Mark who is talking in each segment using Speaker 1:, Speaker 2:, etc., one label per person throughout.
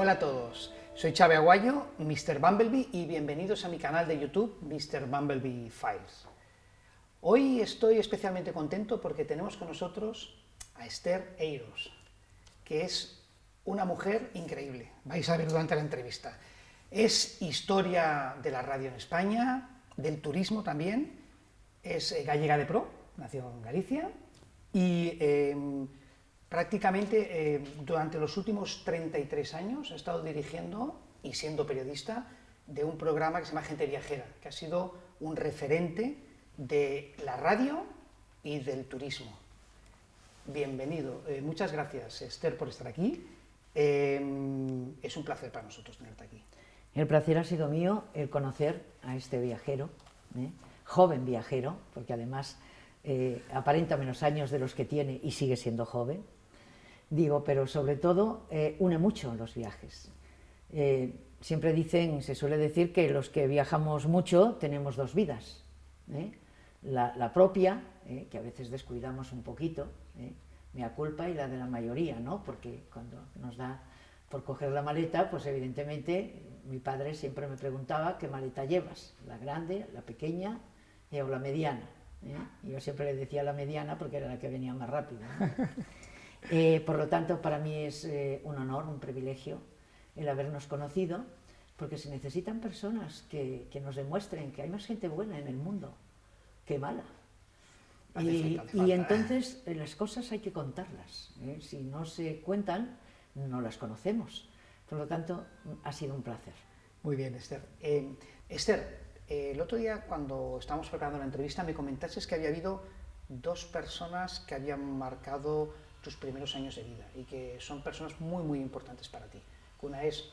Speaker 1: Hola a todos, soy Xavi Aguayo, Mr. Bumblebee, y bienvenidos a mi canal de YouTube, Mr. Bumblebee Files. Hoy estoy especialmente contento porque tenemos con nosotros a Esther Eiros, que es una mujer increíble, vais a ver durante la entrevista. Es historia de la radio en España, del turismo también, es gallega de pro, nació en Galicia, y prácticamente durante los últimos 33 años ha estado dirigiendo y siendo periodista de un programa que se llama Gente Viajera, que ha sido un referente de la radio y del turismo. Bienvenido. Muchas gracias, Esther, por estar aquí. Es un placer para nosotros tenerte aquí.
Speaker 2: El placer ha sido mío el conocer a este viajero, joven viajero, porque además aparenta menos años de los que tiene y sigue siendo joven. Digo, pero sobre todo une mucho los viajes. Siempre dicen, se suele decir que los que viajamos mucho tenemos dos vidas. La propia, que a veces descuidamos un poquito, mea culpa, y la de la mayoría, ¿no? Porque cuando nos da por coger la maleta, pues evidentemente mi padre siempre me preguntaba qué maleta llevas, la grande, la pequeña o la mediana. Y yo siempre le decía la mediana porque era la que venía más rápido, ¿no? Por lo tanto, para mí es un honor, un privilegio el habernos conocido, porque se necesitan personas que nos demuestren que hay más gente buena en el mundo que mala. Y entonces las cosas hay que contarlas. Si no se cuentan, no las conocemos. Por lo tanto, ha sido un placer.
Speaker 1: Muy bien, Esther. Esther, el otro día cuando estábamos preparando la entrevista me comentaste que había habido dos personas que habían marcado tus primeros años de vida y que son personas muy, muy importantes para ti. Una es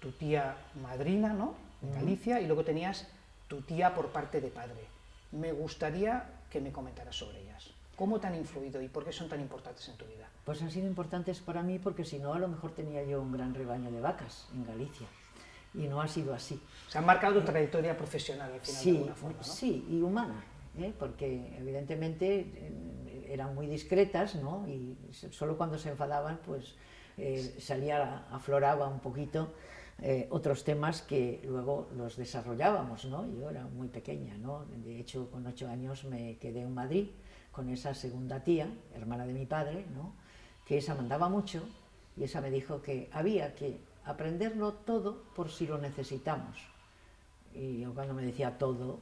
Speaker 1: tu tía madrina, ¿no?, en Galicia, y luego tenías tu tía por parte de padre. Me gustaría que me comentaras sobre ellas. ¿Cómo te han influido y por qué son tan importantes en tu vida?
Speaker 2: Pues han sido importantes para mí porque si no, a lo mejor tenía yo un gran rebaño de vacas en Galicia. Y no ha sido así.
Speaker 1: Se han marcado tu trayectoria profesional al final,
Speaker 2: sí,
Speaker 1: de alguna forma, ¿no? Sí,
Speaker 2: y humana, porque evidentemente eran muy discretas, ¿no? Y solo cuando se enfadaban, pues afloraba un poquito otros temas que luego los desarrollábamos, ¿no? Yo era muy pequeña, ¿no? De hecho, con 8 años me quedé en Madrid con esa segunda tía, hermana de mi padre, ¿no?, que esa mandaba mucho, y esa me dijo que había que aprenderlo todo por si lo necesitamos. Y yo cuando me decía todo,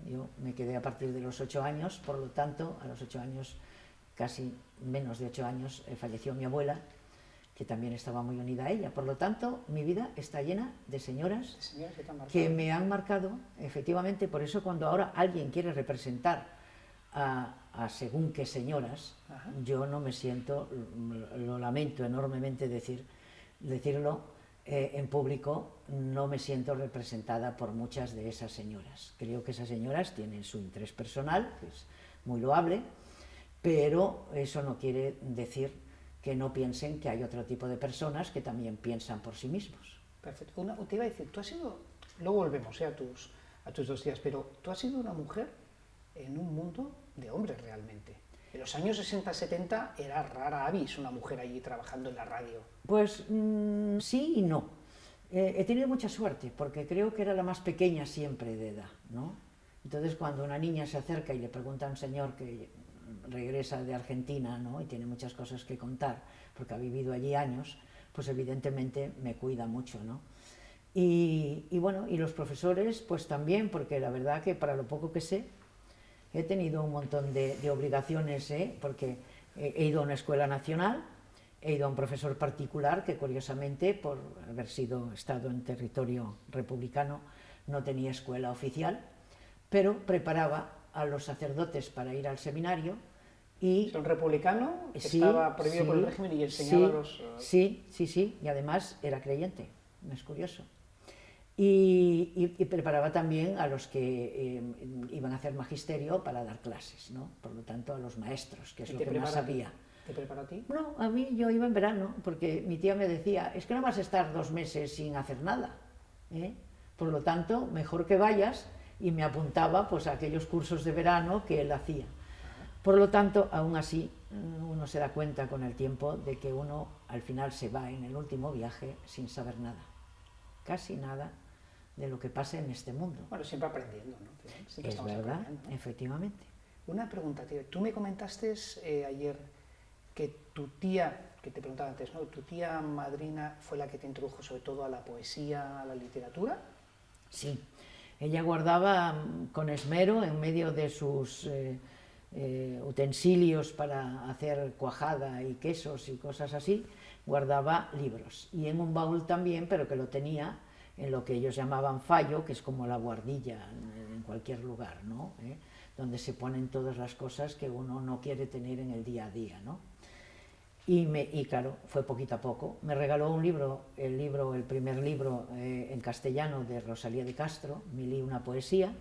Speaker 2: yo me quedé a partir de los 8 años, por lo tanto, a los 8 años, casi menos de 8 años, falleció mi abuela, que también estaba muy unida a ella. Por lo tanto, mi vida está llena de señoras que me han marcado, efectivamente. Por eso cuando ahora alguien quiere representar a según qué señoras, yo no me siento, lo lamento enormemente decirlo en público, no me siento representada por muchas de esas señoras. Creo que esas señoras tienen su interés personal, que es muy loable, pero eso no quiere decir que no piensen que hay otro tipo de personas que también piensan por sí mismos.
Speaker 1: Perfecto. Te iba a decir, tú has sido, luego volvemos a tus 2 días, pero tú has sido una mujer en un mundo de hombres realmente. En los años 60-70 era rara avis una mujer allí trabajando en la radio.
Speaker 2: Pues sí y no. He tenido mucha suerte porque creo que era la más pequeña siempre de edad, ¿no? Entonces cuando una niña se acerca y le pregunta a un señor que regresa de Argentina, ¿no?, y tiene muchas cosas que contar porque ha vivido allí años, pues evidentemente me cuida mucho, ¿no? Y bueno, y los profesores pues también, porque la verdad que para lo poco que sé he tenido un montón de obligaciones, porque he ido a una escuela nacional, he ido a un profesor particular que curiosamente, por haber estado en territorio republicano, no tenía escuela oficial, pero preparaba a los sacerdotes para ir al seminario. Y
Speaker 1: ¿es un republicano que estaba prohibido por el régimen y enseñaba a los...?
Speaker 2: Sí, y además era creyente, es curioso. Y preparaba también a los que iban a hacer magisterio para dar clases, ¿no? Por lo tanto, a los maestros, que es lo que más sabía.
Speaker 1: ¿Te preparó a ti?
Speaker 2: No, a mí yo iba en verano, porque mi tía me decía, es que no vas a estar 2 meses sin hacer nada, por lo tanto, mejor que vayas, y me apuntaba pues a aquellos cursos de verano que él hacía. Por lo tanto, aún así, uno se da cuenta con el tiempo de que uno al final se va en el último viaje sin saber nada, casi nada de lo que pasa en este mundo.
Speaker 1: Bueno, siempre aprendiendo, ¿no? Siempre
Speaker 2: Es
Speaker 1: estamos
Speaker 2: verdad,
Speaker 1: aprendiendo, ¿no?
Speaker 2: efectivamente.
Speaker 1: Una pregunta, tío. Tú me comentaste ayer que tu tía, que te preguntaba antes, ¿no? ¿Tu tía madrina fue la que te introdujo sobre todo a la poesía, a la literatura?
Speaker 2: Sí, ella guardaba con esmero en medio de sus utensilios para hacer cuajada y quesos y cosas así, guardaba libros. Y en un baúl también, pero que lo tenía en lo que ellos llamaban fallo, que es como la guardilla en cualquier lugar, ¿no? Donde se ponen todas las cosas que uno no quiere tener en el día a día, ¿no? Y claro, fue poquito a poco. Me regaló un libro, el primer libro en castellano de Rosalía de Castro, Mil y una poesía,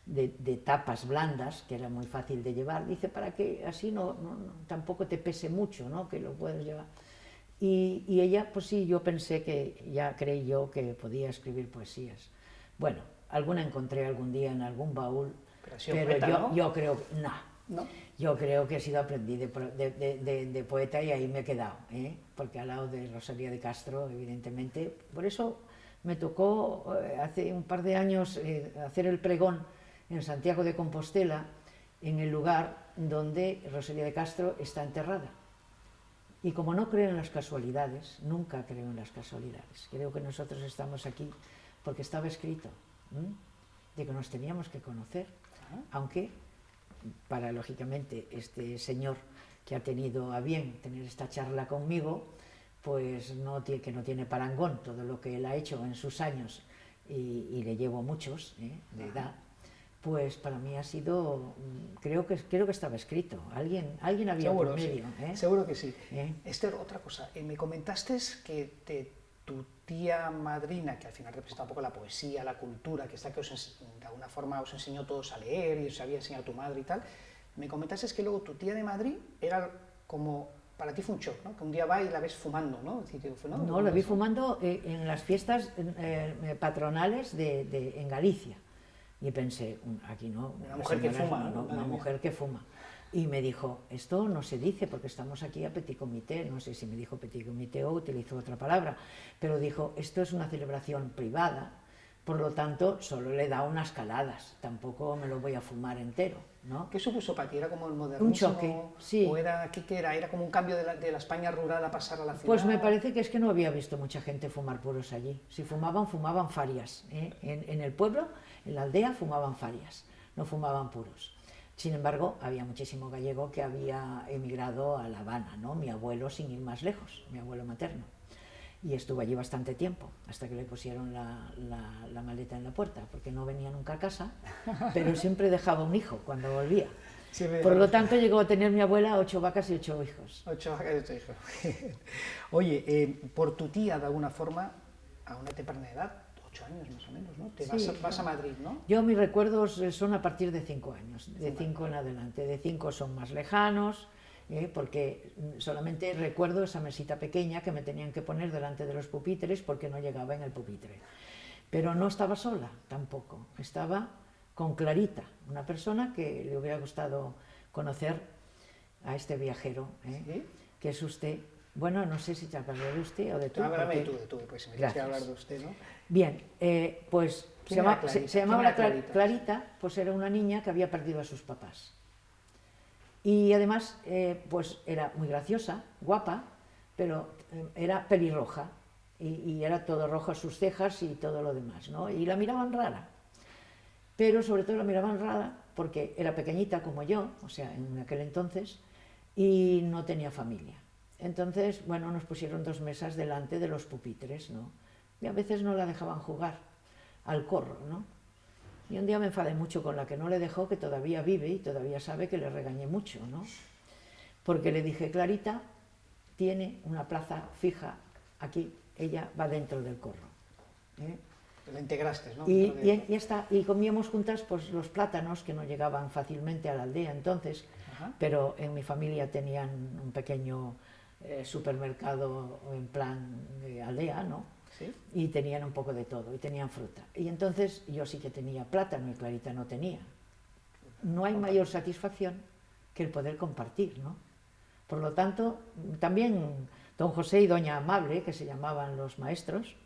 Speaker 2: de tapas blandas, que era muy fácil de llevar. Dice, para que así tampoco te pese mucho, ¿no? Que lo puedes llevar. Y ella, pues sí, yo pensé que, ya creí yo que podía escribir poesías. Bueno, alguna encontré algún día en algún baúl, pero yo creo que,
Speaker 1: ¿No?
Speaker 2: Yo creo que he sido aprendiz de poeta y ahí me he quedado, porque al lado de Rosalía de Castro, evidentemente. Por eso me tocó hace un par de años hacer el pregón en Santiago de Compostela, en el lugar donde Rosalía de Castro está enterrada. Y como no creo en las casualidades, nunca creo en las casualidades. Creo que nosotros estamos aquí porque estaba escrito, de que nos teníamos que conocer, aunque para, lógicamente, este señor que ha tenido a bien tener esta charla conmigo, pues que no tiene parangón todo lo que él ha hecho en sus años, y le llevo muchos de edad, pues para mí ha sido, creo que estaba escrito, alguien había
Speaker 1: Seguro,
Speaker 2: por medio.
Speaker 1: Sí. Seguro que sí. Esther, otra cosa, me comentaste que tu tía madrina, que al final representa un poco la poesía, la cultura, que está que de alguna forma os enseñó todos a leer y os había enseñado tu madre y tal, me comentaste que luego tu tía de Madrid era como, para ti fue un shock, ¿no? Que un día va y la ves fumando, ¿no?
Speaker 2: No, la vi fumando en las fiestas patronales en Galicia. Y pensé, aquí no.
Speaker 1: Una mujer que fuma, ¿no?
Speaker 2: Una mujer que fuma. Y me dijo, esto no se dice porque estamos aquí a petit comité, no sé si me dijo petit comité o utilizó otra palabra, pero dijo, esto es una celebración privada, por lo tanto solo le da unas caladas, tampoco me lo voy a fumar entero, ¿no?
Speaker 1: ¿Qué supuso para ti? ¿Era como el modernismo?
Speaker 2: Un choque, sí.
Speaker 1: ¿O ¿qué era? ¿Era como un cambio de la España rural a pasar a la ciudad?
Speaker 2: Pues me parece que es que no había visto mucha gente fumar puros allí. Si fumaban farias. En el pueblo, en la aldea, fumaban farias, no fumaban puros. Sin embargo, había muchísimo gallego que había emigrado a La Habana, ¿no? Mi abuelo, sin ir más lejos, mi abuelo materno. Y estuvo allí bastante tiempo, hasta que le pusieron la maleta en la puerta, porque no venía nunca a casa, pero siempre dejaba un hijo cuando volvía. Sí, por lo tanto, llegó a tener mi abuela 8 vacas y 8 hijos.
Speaker 1: 8 vacas y 8 hijos. Oye, por tu tía, de alguna forma, a una temprana edad, 8 años más o menos, ¿no? Vas a Madrid, ¿no?
Speaker 2: Yo mis recuerdos son a partir de 5 años, de 5 en adelante. De 5 son más lejanos, porque solamente recuerdo esa mesita pequeña que me tenían que poner delante de los pupitres porque no llegaba en el pupitre. Pero no estaba sola tampoco, estaba con Clarita, una persona que le hubiera gustado conocer a este viajero,
Speaker 1: ¿Sí?
Speaker 2: Que es usted. Bueno, no sé si te hablaré de usted o de tú.
Speaker 1: Háblame de tú, pues si me quieres hablar de usted, ¿no?
Speaker 2: Bien, pues se llamaba Clarita, pues era una niña que había perdido a sus papás. Y además, pues era muy graciosa, guapa, pero era pelirroja, y era todo rojo sus cejas y todo lo demás, ¿no? Y la miraban rara, pero sobre todo la miraban rara porque era pequeñita como yo, o sea, en aquel entonces, y no tenía familia. Entonces, bueno, nos pusieron 2 mesas delante de los pupitres, ¿no? Y a veces no la dejaban jugar al corro, ¿no? Y un día me enfadé mucho con la que no le dejó, que todavía vive y todavía sabe que le regañé mucho, ¿no? Porque le dije, Clarita tiene una plaza fija aquí, ella va dentro del corro.
Speaker 1: La integraste, ¿no?
Speaker 2: Y comíamos juntas pues los plátanos que no llegaban fácilmente a la aldea entonces, pero en mi familia tenían un pequeño supermercado en plan aldea, ¿no?
Speaker 1: ¿Sí?
Speaker 2: Y tenían un poco de todo, y tenían fruta. Y entonces yo sí que tenía plátano y Clarita no tenía. No hay mayor satisfacción que el poder compartir, ¿no? Por lo tanto, también don José y doña Amable, que se llamaban los maestros,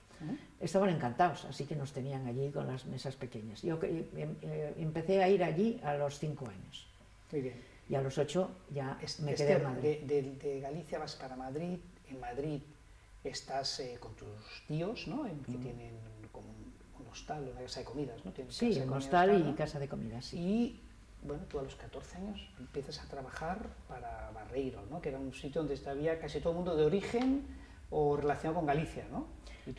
Speaker 2: estaban encantados, así que nos tenían allí con las mesas pequeñas. Yo empecé a ir allí a los 5 años.
Speaker 1: Muy bien.
Speaker 2: Y a los 8 ya me quedé en Madrid.
Speaker 1: De Galicia vas para Madrid, en Madrid estás con tus tíos, ¿no? Que tienen como un hostal, una casa de comidas, ¿no?
Speaker 2: Sí, un hostal y casa de comidas, sí.
Speaker 1: Y bueno, tú a los 14 años empiezas a trabajar para Barreiro, ¿no? Que era un sitio donde había casi todo el mundo de origen o relacionado con Galicia, ¿no?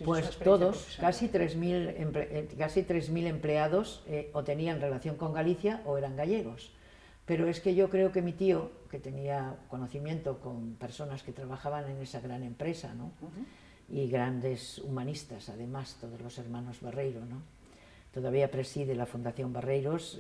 Speaker 2: Pues todos, casi 3.000 empleados o tenían relación con Galicia o eran gallegos. Pero es que yo creo que mi tío, que tenía conocimiento con personas que trabajaban en esa gran empresa, ¿no? Y grandes humanistas, además, todos los hermanos Barreiro, ¿no? Todavía preside la Fundación Barreiros,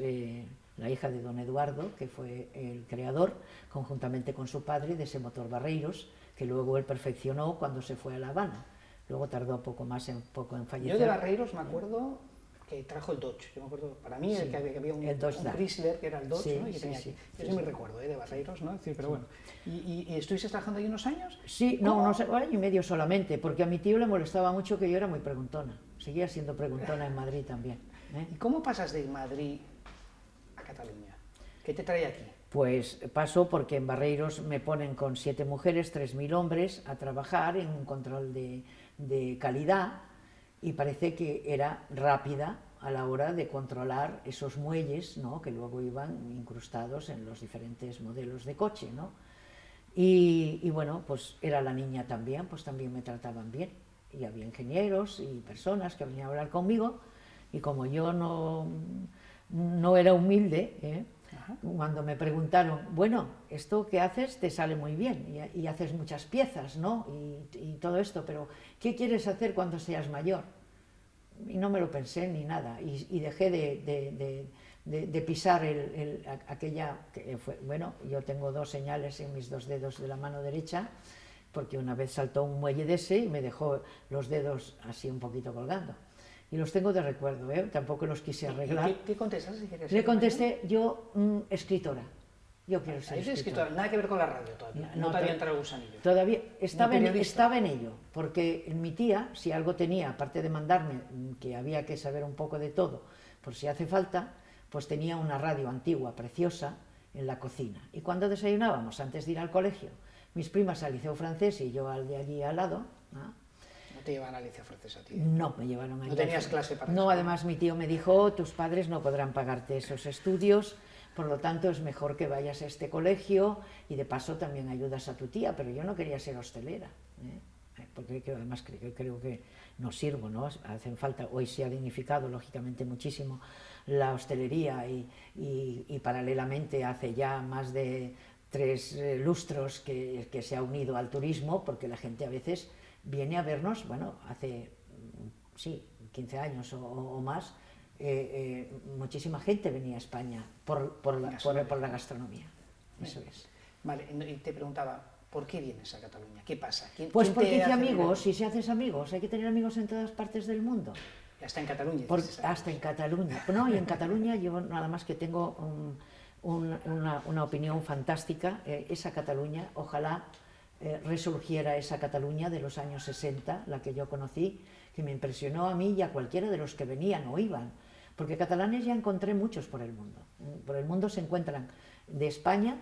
Speaker 2: la hija de don Eduardo, que fue el creador, conjuntamente con su padre, de ese motor Barreiros, que luego él perfeccionó cuando se fue a La Habana. Luego tardó poco en fallecer.
Speaker 1: Yo de Barreiros me acuerdo que trajo el Dodge. Yo me acuerdo, para mí,
Speaker 2: sí,
Speaker 1: que había un Chrysler que era el Dodge,
Speaker 2: sí,
Speaker 1: ¿no? Y tenía aquí. Yo sí me recuerdo de Barreiros, ¿no? Sí, pero bueno. ¿Y estuviste trabajando ahí unos años?
Speaker 2: Sí, no, un año y medio solamente, porque a mi tío le molestaba mucho que yo era muy preguntona. Seguía siendo preguntona en Madrid también.
Speaker 1: ¿Y cómo pasas de Madrid a Cataluña? ¿Qué te trae aquí?
Speaker 2: Pues paso porque en Barreiros me ponen con 7 mujeres, 3.000 hombres a trabajar en un control de calidad y parece que era rápida a la hora de controlar esos muelles, ¿no? Que luego iban incrustados en los diferentes modelos de coche, ¿no? Y bueno, pues era la niña también, pues también me trataban bien. Y había ingenieros y personas que venían a hablar conmigo y como yo no era humilde, cuando me preguntaron, bueno, esto que haces te sale muy bien y haces muchas piezas, ¿no? Y todo esto, pero ¿qué quieres hacer cuando seas mayor? Y no me lo pensé ni nada y dejé de pisar aquella, que fue, bueno, yo tengo 2 señales en mis 2 dedos de la mano derecha, porque una vez saltó un muelle de ese y me dejó los dedos así un poquito colgando. Y los tengo de recuerdo, tampoco los quise arreglar.
Speaker 1: ¿Qué contestas?
Speaker 2: Le contesté, yo, escritora. Yo quiero ser escritora.
Speaker 1: Nada que ver con la radio todavía. No te había entrado el gusanillo.
Speaker 2: Todavía estaba en ello, porque mi tía, si algo tenía, aparte de mandarme que había que saber un poco de todo, por si hace falta, pues tenía una radio antigua, preciosa, en la cocina. Y cuando desayunábamos, antes de ir al colegio, mis primas al liceo francés y yo al de allí al lado,
Speaker 1: ¿no te llevaban al liceo francés a ti?
Speaker 2: No me llevaron allí.
Speaker 1: ¿No tenías clase para eso?
Speaker 2: No, además mi tío me dijo, tus padres no podrán pagarte esos estudios, por lo tanto es mejor que vayas a este colegio y de paso también ayudas a tu tía, pero yo no quería ser hostelera, porque además creo que no sirvo, ¿no? Hacen falta, hoy se ha dignificado lógicamente muchísimo la hostelería y paralelamente hace ya más de 3 lustros que se ha unido al turismo, porque la gente a veces viene a vernos, bueno, hace, sí, 15 años o más, muchísima gente venía a España por la gastronomía. Eso es.
Speaker 1: Vale, y te preguntaba, ¿por qué vienes a Cataluña? ¿Qué pasa?
Speaker 2: Pues porque hice amigos, y si haces amigos, hay que tener amigos en todas partes del mundo.
Speaker 1: Hasta en Cataluña.
Speaker 2: Hasta en Cataluña. No, y en Cataluña yo nada más que tengo una opinión fantástica. Esa Cataluña, ojalá resurgiera esa Cataluña de los años 60, la que yo conocí, que me impresionó a mí y a cualquiera de los que venían o iban. Porque catalanes ya encontré muchos por el mundo. Por el mundo se encuentran de España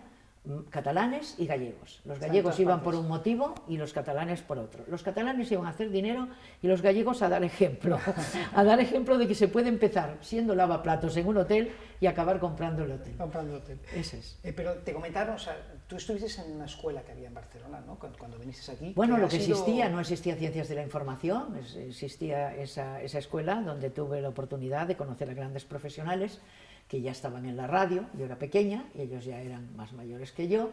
Speaker 2: catalanes y gallegos. Los gallegos iban por un motivo y los catalanes por otro. Los catalanes iban a hacer dinero y los gallegos a dar ejemplo. A dar ejemplo de que se puede empezar siendo lavaplatos en un hotel y acabar comprando el hotel.
Speaker 1: Comprando el hotel.
Speaker 2: Ese es.
Speaker 1: Pero te comentaron, o sea, tú estuviste en una escuela que había en Barcelona, ¿no? Cuando viniste aquí.
Speaker 2: Bueno, lo que existía, no existía Ciencias de la Información, existía esa escuela donde tuve la oportunidad de conocer a grandes profesionales que ya estaban en la radio. Yo era pequeña y ellos ya eran más mayores que yo,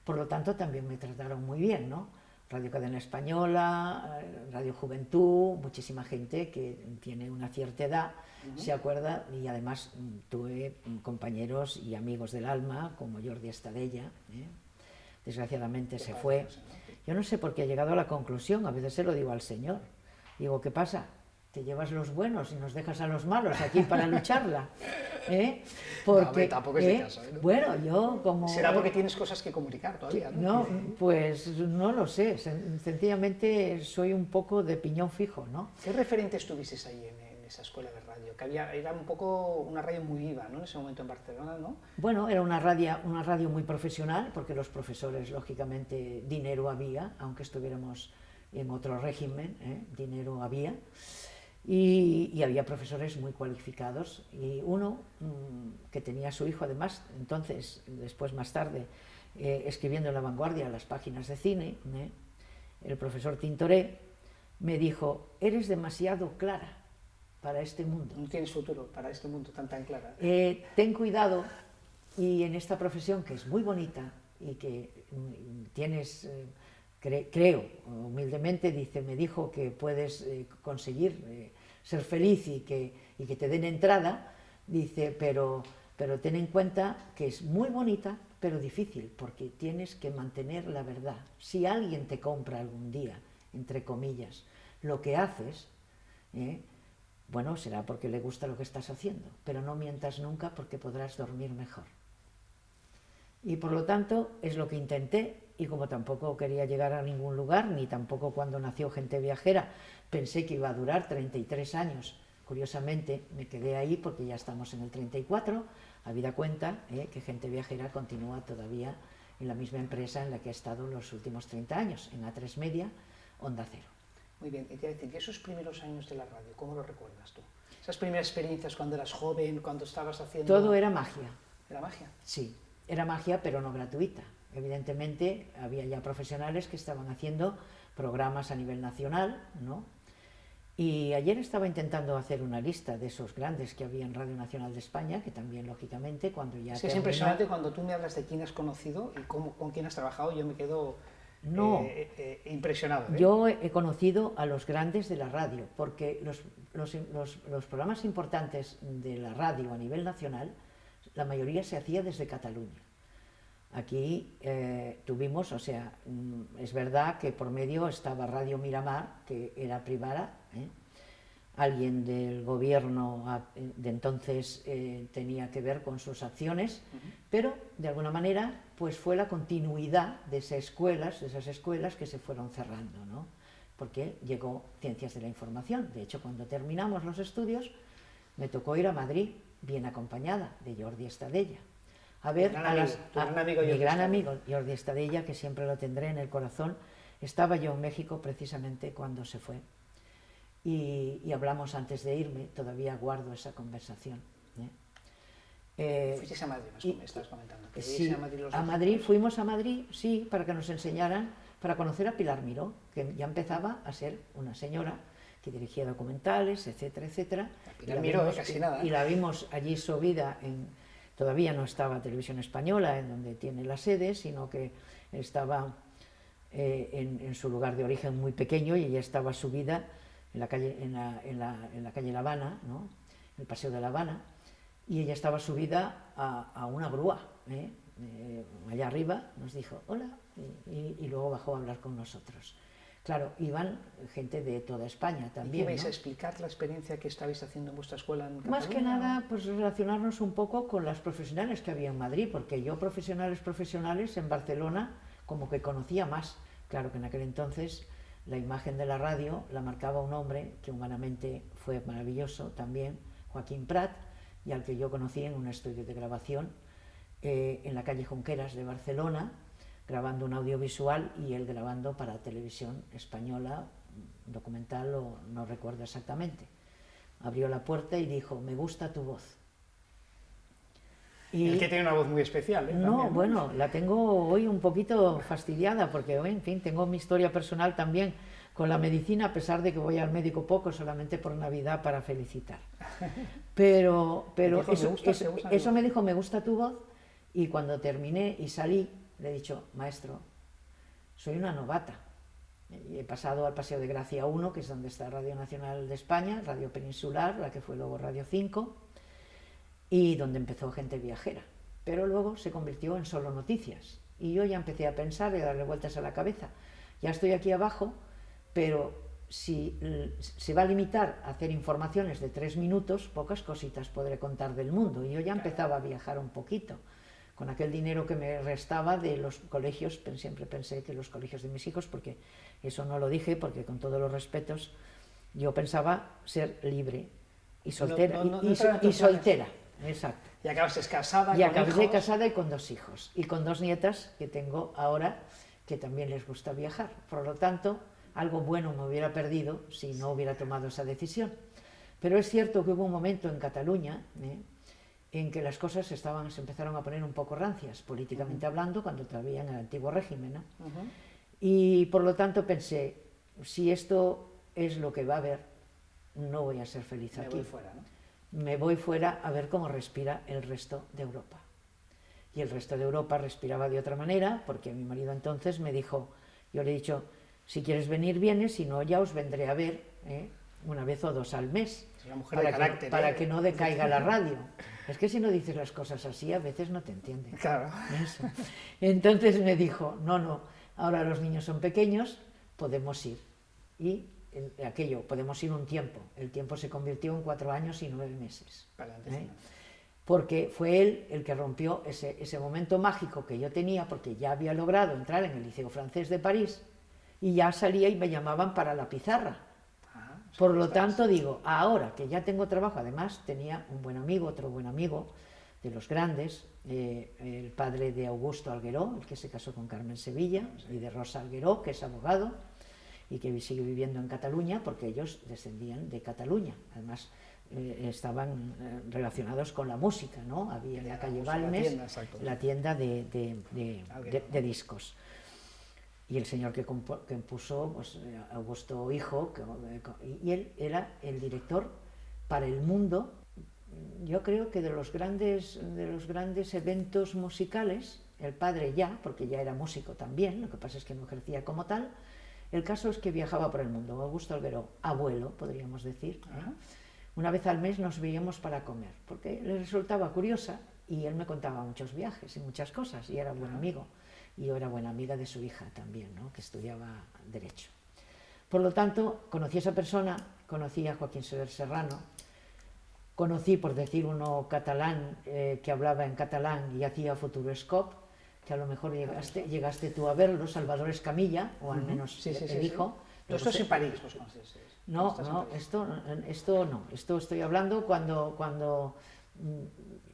Speaker 2: por lo tanto también me trataron muy bien, ¿no? Radio Cadena Española, Radio Juventud, muchísima gente que tiene una cierta edad se acuerda, y además tuve compañeros y amigos del alma como Jordi Estadella, desgraciadamente se fue. Yo no sé por qué he llegado a la conclusión, a veces se lo digo al Señor, digo, ¿qué pasa? te llevas los buenos y nos dejas a los malos aquí para lucharla.
Speaker 1: Porque, no, tampoco es el caso. ¿No?
Speaker 2: Bueno, yo como...
Speaker 1: ¿Será porque tienes cosas que comunicar todavía?
Speaker 2: No, pues no lo sé. Sencillamente soy un poco de piñón fijo, ¿no?
Speaker 1: ¿Qué referentes tuviste ahí en esa escuela de radio? Que era un poco una radio muy viva, ¿no? En ese momento en Barcelona, ¿no?
Speaker 2: Bueno, era una radio muy profesional, porque los profesores, lógicamente, dinero había, aunque estuviéramos en otro régimen, dinero había. Y había profesores muy cualificados, y uno que tenía a su hijo, además, entonces, después más tarde, escribiendo en La Vanguardia las páginas de cine, el profesor Tintoré, me dijo: eres demasiado clara para este mundo.
Speaker 1: No tienes futuro para este mundo tan clara.
Speaker 2: Ten cuidado, y en esta profesión, que es muy bonita y que tienes... creo, humildemente, me dijo que puedes conseguir ser feliz y que te den entrada, dice, pero ten en cuenta que es muy bonita, pero difícil, porque tienes que mantener la verdad. Si alguien te compra algún día, entre comillas, lo que haces, bueno, será porque le gusta lo que estás haciendo, pero no mientas nunca, porque podrás dormir mejor. Y por lo tanto es lo que intenté, y como tampoco quería llegar a ningún lugar, ni tampoco cuando nació Gente Viajera pensé que iba a durar 33 años. Curiosamente me quedé ahí porque ya estamos en el 34, habida cuenta que Gente Viajera continúa todavía en la misma empresa en la que ha estado los últimos 30 años, en A3 Media, Onda Cero.
Speaker 1: Muy bien, y te voy a decir, ¿y esos primeros años de la radio, cómo lo recuerdas tú? Esas primeras experiencias cuando eras joven, cuando estabas haciendo...
Speaker 2: Todo era magia.
Speaker 1: ¿Era magia?
Speaker 2: Sí, era magia, pero no gratuita. Evidentemente había ya profesionales que estaban haciendo programas a nivel nacional, ¿no? Y ayer estaba intentando hacer una lista de esos grandes que había en Radio Nacional de España, que también, lógicamente, cuando ya
Speaker 1: es impresionante cuando tú me hablas de quién has conocido y con quién has trabajado, yo me quedo impresionado.
Speaker 2: Yo he conocido a los grandes de la radio, porque los programas importantes de la radio a nivel nacional, la mayoría se hacía desde Cataluña. Aquí tuvimos, o sea, es verdad que por medio estaba Radio Miramar, que era privada, alguien del gobierno de entonces tenía que ver con sus acciones, pero de alguna manera pues fue la continuidad de esas escuelas que se fueron cerrando, ¿no? Porque llegó Ciencias de la Información. De hecho, cuando terminamos los estudios me tocó ir a Madrid, bien acompañada de Jordi Estadella, a ver mi gran amigo Jordi Estadella, que siempre lo tendré en el corazón. Estaba yo en México precisamente cuando se fue, y hablamos antes de irme, todavía guardo esa conversación.
Speaker 1: ¿Fuisteis a Madrid, me estabas comentando?
Speaker 2: Sí, fuimos a Madrid, sí, para que nos enseñaran, para conocer a Pilar Miró, que ya empezaba a ser una señora que dirigía documentales, etcétera, etcétera.
Speaker 1: Pilar Miró, casi nada.
Speaker 2: Y la vimos allí subida todavía no estaba Televisión Española, en donde tiene la sede, sino que estaba en su lugar de origen muy pequeño, y ella estaba subida en la calle La Habana, ¿no? En el Paseo de La Habana, y ella estaba subida a una grúa, allá arriba, nos dijo hola, y luego bajó a hablar con nosotros. Claro, iban gente de toda España también.
Speaker 1: ¿Y qué vais a explicar la experiencia que estabais haciendo en vuestra escuela en Cataluña?
Speaker 2: Más que nada, pues relacionarnos un poco con las profesionales que había en Madrid, porque yo profesionales en Barcelona como que conocía más. Claro que en aquel entonces la imagen de la radio la marcaba un hombre que humanamente fue maravilloso también, Joaquín Prat, y al que yo conocí en un estudio de grabación en la calle Junqueras de Barcelona, grabando un audiovisual y él grabando para Televisión Española, documental, o no recuerdo exactamente. Abrió la puerta y dijo: me gusta tu voz.
Speaker 1: Y el que tiene una voz muy especial, ¿eh?
Speaker 2: No, también, bueno, la tengo hoy un poquito fastidiada, porque hoy, en fin, tengo mi historia personal también con la medicina, a pesar de que voy al médico poco, solamente por Navidad, para felicitar. Pero eso me dijo: me gusta tu voz, y cuando terminé y salí, le he dicho: maestro, soy una novata. Y he pasado al Paseo de Gracia 1, que es donde está Radio Nacional de España, Radio Peninsular, la que fue luego Radio 5, y donde empezó Gente Viajera. Pero luego se convirtió en Solo Noticias. Y yo ya empecé a pensar y a darle vueltas a la cabeza. Ya estoy aquí abajo, pero si se va a limitar a hacer informaciones de 3 minutos, pocas cositas podré contar del mundo. Y yo ya empezaba a viajar un poquito. Con aquel dinero que me restaba de los colegios, siempre pensé que los colegios de mis hijos, porque eso no lo dije, porque con todos los respetos, yo pensaba ser libre y soltera. Y soltera, exacto.
Speaker 1: Y acabaste casada
Speaker 2: y acabé casada y con 2 hijos. Y con 2 nietas que tengo ahora, que también les gusta viajar. Por lo tanto, algo bueno me hubiera perdido si no hubiera tomado esa decisión. Pero es cierto que hubo un momento en Cataluña en que las cosas se empezaron a poner un poco rancias, políticamente hablando, cuando todavía en el antiguo régimen, ¿no? Y por lo tanto pensé, si esto es lo que va a haber, no voy a ser feliz aquí.
Speaker 1: Me voy fuera, ¿no?
Speaker 2: Me voy fuera a ver cómo respira el resto de Europa. Y el resto de Europa respiraba de otra manera, porque mi marido entonces me dijo, yo le he dicho, si quieres venir, vienes, si no, ya os vendré a ver, una vez o 2 al mes, para que no decaiga la radio. Es que si no dices las cosas así, a veces no te entienden.
Speaker 1: Claro.
Speaker 2: Eso. Entonces me dijo, no, ahora los niños son pequeños, podemos ir. Y aquello, podemos ir un tiempo. El tiempo se convirtió en 4 años y 9 meses. Porque fue él el que rompió ese momento mágico que yo tenía, porque ya había logrado entrar en el Liceo Francés de París y ya salía y me llamaban para la pizarra. Por lo tanto, digo, ahora que ya tengo trabajo, además tenía un buen amigo, otro buen amigo de los grandes, el padre de Augusto Algueró, el que se casó con Carmen Sevilla, y de Rosa Algueró, que es abogado y que sigue viviendo en Cataluña, porque ellos descendían de Cataluña. Además, estaban relacionados con la música, ¿no? Había en la calle Balmes la tienda de discos. Y el señor que compuso, pues, Augusto Hijo, y él era el director para el mundo, yo creo que de los grandes eventos musicales, el padre ya, porque ya era músico también, lo que pasa es que no ejercía como tal. El caso es que viajaba por el mundo, Augusto Algueró, abuelo, podríamos decir. Una vez al mes nos veíamos para comer, porque le resultaba curiosa, y él me contaba muchos viajes y muchas cosas, y era buen amigo. Y yo era buena amiga de su hija también, ¿no? Que estudiaba Derecho. Por lo tanto, conocí a esa persona, conocí a Joaquín Soler Serrano, conocí, por decir uno catalán, que hablaba en catalán y hacía Futuroscope, que a lo mejor llegaste tú a verlo, Salvador Escamilla, o al menos el hijo.
Speaker 1: Esto es en París, los franceses.
Speaker 2: No, esto estoy hablando cuando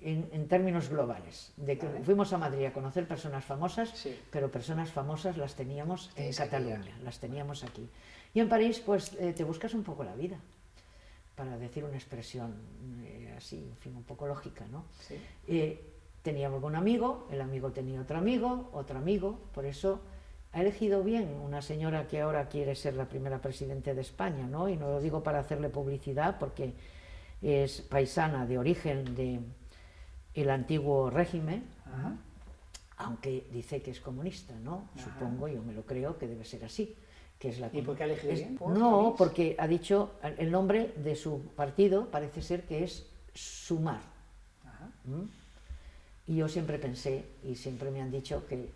Speaker 2: en términos globales, de que fuimos a Madrid a conocer personas famosas, pero personas famosas las teníamos en Cataluña, las teníamos aquí. Y en París, pues te buscas un poco la vida, para decir una expresión así, en fin, un poco lógica, ¿no? Teníamos un amigo, el amigo tenía otro amigo, por eso ha elegido bien una señora que ahora quiere ser la primera presidenta de España, ¿no? Y no lo digo para hacerle publicidad, porque es paisana de origen del antiguo régimen, aunque dice que es comunista, ¿no? Supongo, yo me lo creo que debe ser así. Que es
Speaker 1: ¿Y por qué ha elegido bien?
Speaker 2: No, porque ha dicho, el nombre de su partido parece ser que es Sumar. Y yo siempre pensé, y siempre me han dicho que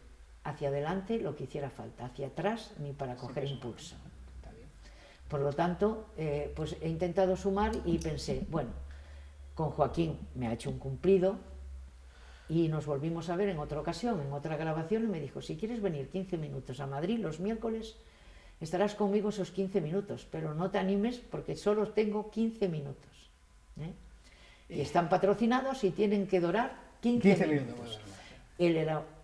Speaker 2: hacia adelante lo que hiciera falta, hacia atrás ni para coger impulso. Por lo tanto, pues he intentado sumar y pensé, bueno, con Joaquín me ha hecho un cumplido y nos volvimos a ver en otra ocasión, en otra grabación, y me dijo, si quieres venir 15 minutos a Madrid los miércoles, estarás conmigo esos 15 minutos, pero no te animes porque solo tengo 15 minutos. Y están patrocinados y tienen que durar 15 minutos. Él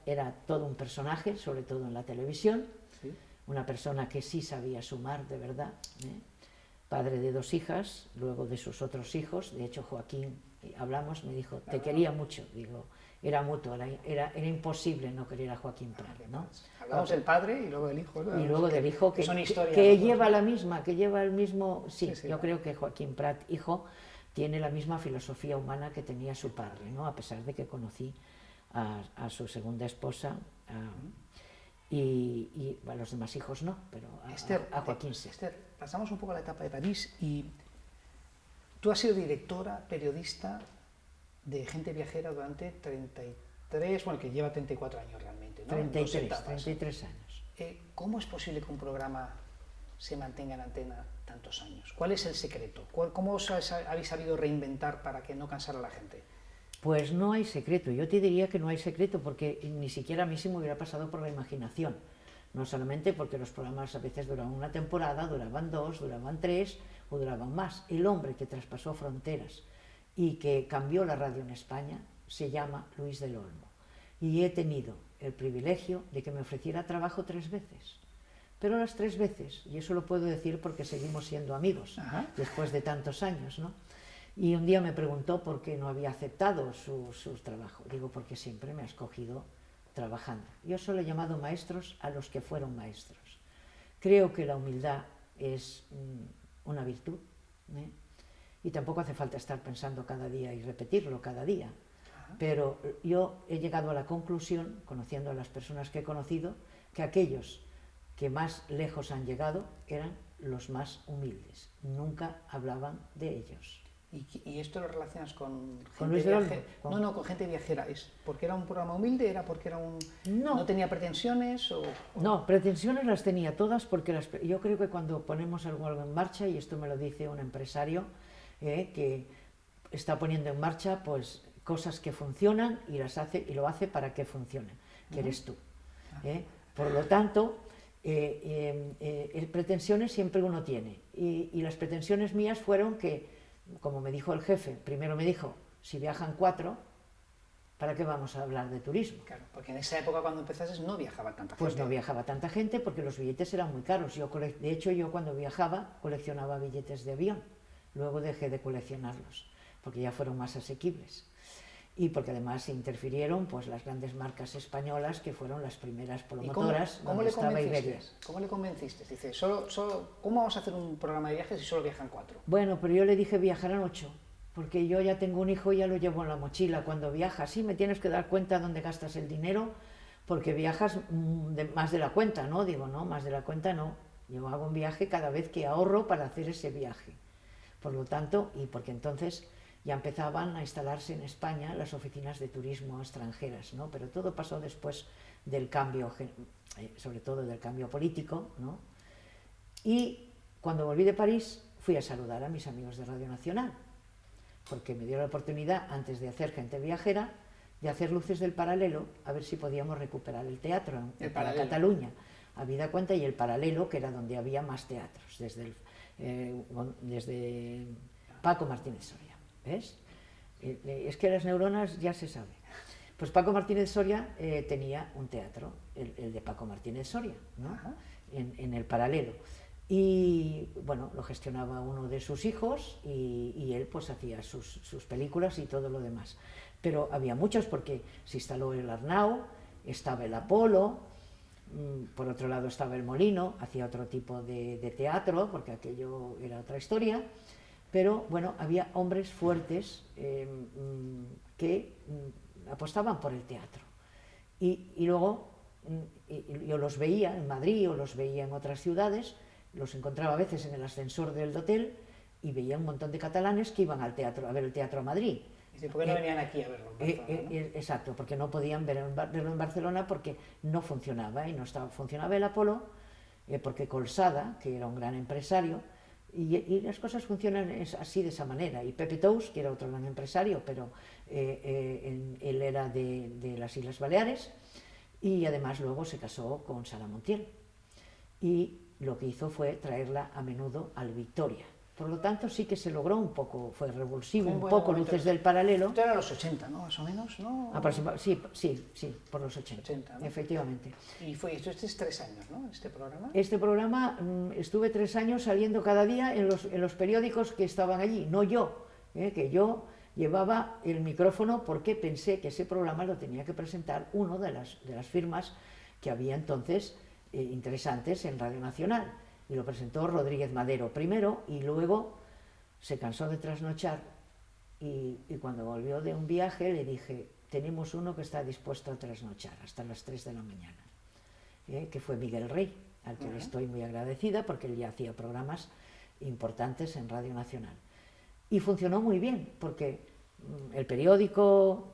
Speaker 2: era todo un personaje, sobre todo en la televisión, una persona que sí sabía sumar de verdad, padre de 2 hijas, luego de sus otros hijos. De hecho, Joaquín, hablamos, me dijo, te quería mucho. Digo, era mutuo, era imposible no querer a Joaquín Prat, ¿no?
Speaker 1: Hablamos del padre y luego del hijo, ¿no?
Speaker 2: Y luego del hijo, que lleva la misma, que lleva el mismo... Sí, yo creo que Joaquín Prat, hijo, tiene la misma filosofía humana que tenía su padre, ¿no? A pesar de que conocí a su segunda esposa, y a los demás hijos no, pero a Joaquín sí.
Speaker 1: Esther, pasamos un poco a la etapa de París y tú has sido directora, periodista de Gente Viajera durante 33, bueno, que lleva 34 años realmente, ¿no?
Speaker 2: 33 años.
Speaker 1: ¿Cómo es posible que un programa se mantenga en antena tantos años? ¿Cuál es el secreto? ¿Cómo os habéis sabido reinventar para que no cansara a la gente?
Speaker 2: Pues no hay secreto, yo te diría que no hay secreto porque ni siquiera a mí se me hubiera pasado por la imaginación. No solamente porque los programas a veces duraban una temporada, duraban 2, duraban 3 o duraban más. El hombre que traspasó fronteras y que cambió la radio en España se llama Luis del Olmo. Y he tenido el privilegio de que me ofreciera trabajo 3 veces. Pero las 3 veces, y eso lo puedo decir porque seguimos siendo amigos, después de tantos años, ¿no? Y un día me preguntó por qué no había aceptado su trabajo. Digo, porque siempre me ha escogido trabajando. Yo solo he llamado maestros a los que fueron maestros. Creo que la humildad es una virtud, ¿eh? Y tampoco hace falta estar pensando cada día y repetirlo cada día. Pero yo he llegado a la conclusión, conociendo a las personas que he conocido, que aquellos que más lejos han llegado eran los más humildes. Nunca hablaban de ellos.
Speaker 1: ¿Y esto lo relacionas con
Speaker 2: gente
Speaker 1: viajera? No, con gente viajera. ¿Es porque era un programa humilde? ¿Era porque era no tenía pretensiones?
Speaker 2: No, pretensiones las tenía todas porque yo creo que cuando ponemos algo en marcha, y esto me lo dice un empresario que está poniendo en marcha pues cosas que funcionan y las hace y lo hace para que funcionen, que eres tú. Por lo tanto, pretensiones siempre uno tiene y las pretensiones mías fueron que, como me dijo el jefe, primero me dijo, si viajan 4, ¿para qué vamos a hablar de turismo?
Speaker 1: Claro, porque en esa época cuando empezaste no viajaba tanta gente.
Speaker 2: Pues no viajaba tanta gente porque los billetes eran muy caros. De hecho, yo cuando viajaba coleccionaba billetes de avión. Luego dejé de coleccionarlos porque ya fueron más asequibles. Y porque además interfirieron pues las grandes marcas españolas que fueron las primeras promotoras donde estaba Iberia.
Speaker 1: ¿Cómo le convenciste? Dice, ¿cómo vamos a hacer un programa de viajes si solo viajan 4?
Speaker 2: Bueno, pero yo le dije viajarán 8, porque yo ya tengo un hijo y ya lo llevo en la mochila cuando viajas. Sí, me tienes que dar cuenta dónde gastas el dinero, porque viajas más de la cuenta, ¿no? Digo, no, más de la cuenta no. Yo hago un viaje cada vez que ahorro para hacer ese viaje. Por lo tanto, y porque entonces ya empezaban a instalarse en España las oficinas de turismo extranjeras, ¿no? Pero todo pasó después del cambio, sobre todo del cambio político, ¿no? Y cuando volví de París fui a saludar a mis amigos de Radio Nacional, porque me dio la oportunidad, antes de hacer Gente Viajera, de hacer Luces del Paralelo, a ver si podíamos recuperar el teatro para Cataluña. Habida cuenta, y el Paralelo, que era donde había más teatros, desde Paco Martínez Soria. ¿Ves? Es que las neuronas ya se sabe. Pues Paco Martínez Soria tenía un teatro, el de Paco Martínez Soria, ¿no? En el Paralelo. Y bueno, lo gestionaba uno de sus hijos y él pues hacía sus películas y todo lo demás. Pero había muchos porque se instaló el Arnau, estaba el Apolo, por otro lado estaba el Molino, hacía otro tipo de teatro porque aquello era otra historia. Pero bueno, había hombres fuertes que apostaban por el teatro. Y luego yo los veía en Madrid o los veía en otras ciudades, los encontraba a veces en el ascensor del hotel y veía un montón de catalanes que iban al teatro, a ver el teatro a Madrid.
Speaker 1: ¿Y por qué no venían aquí a verlo en Barcelona, ¿no?
Speaker 2: Exacto, porque no podían verlo en Barcelona porque no funcionaba, y no funcionaba el Apolo, porque Colsada, que era un gran empresario, y las cosas funcionan así, de esa manera. Y Pepe Tous, que era otro gran empresario, pero él era de las Islas Baleares, y además luego se casó con Sara Montiel. Y lo que hizo fue traerla a menudo al Victoria. Por lo tanto, sí que se logró un poco, fue revulsivo, un poco Luces del Paralelo.
Speaker 1: Esto era los 80, ¿no? Más o menos, ¿no?
Speaker 2: Sí, por los 80, ¿no? Efectivamente.
Speaker 1: Y esto es 3 años, ¿no? Este programa.
Speaker 2: Este programa estuve 3 años saliendo cada día en los periódicos que estaban allí, no yo, que yo llevaba el micrófono porque pensé que ese programa lo tenía que presentar uno de las firmas que había entonces interesantes en Radio Nacional. Y lo presentó Rodríguez Madero primero y luego se cansó de trasnochar y cuando volvió de un viaje le dije, tenemos uno que está dispuesto a trasnochar hasta las 3 de la mañana, que fue Miguel Rey, al que le estoy muy agradecida porque él ya hacía programas importantes en Radio Nacional. Y funcionó muy bien porque el periódico,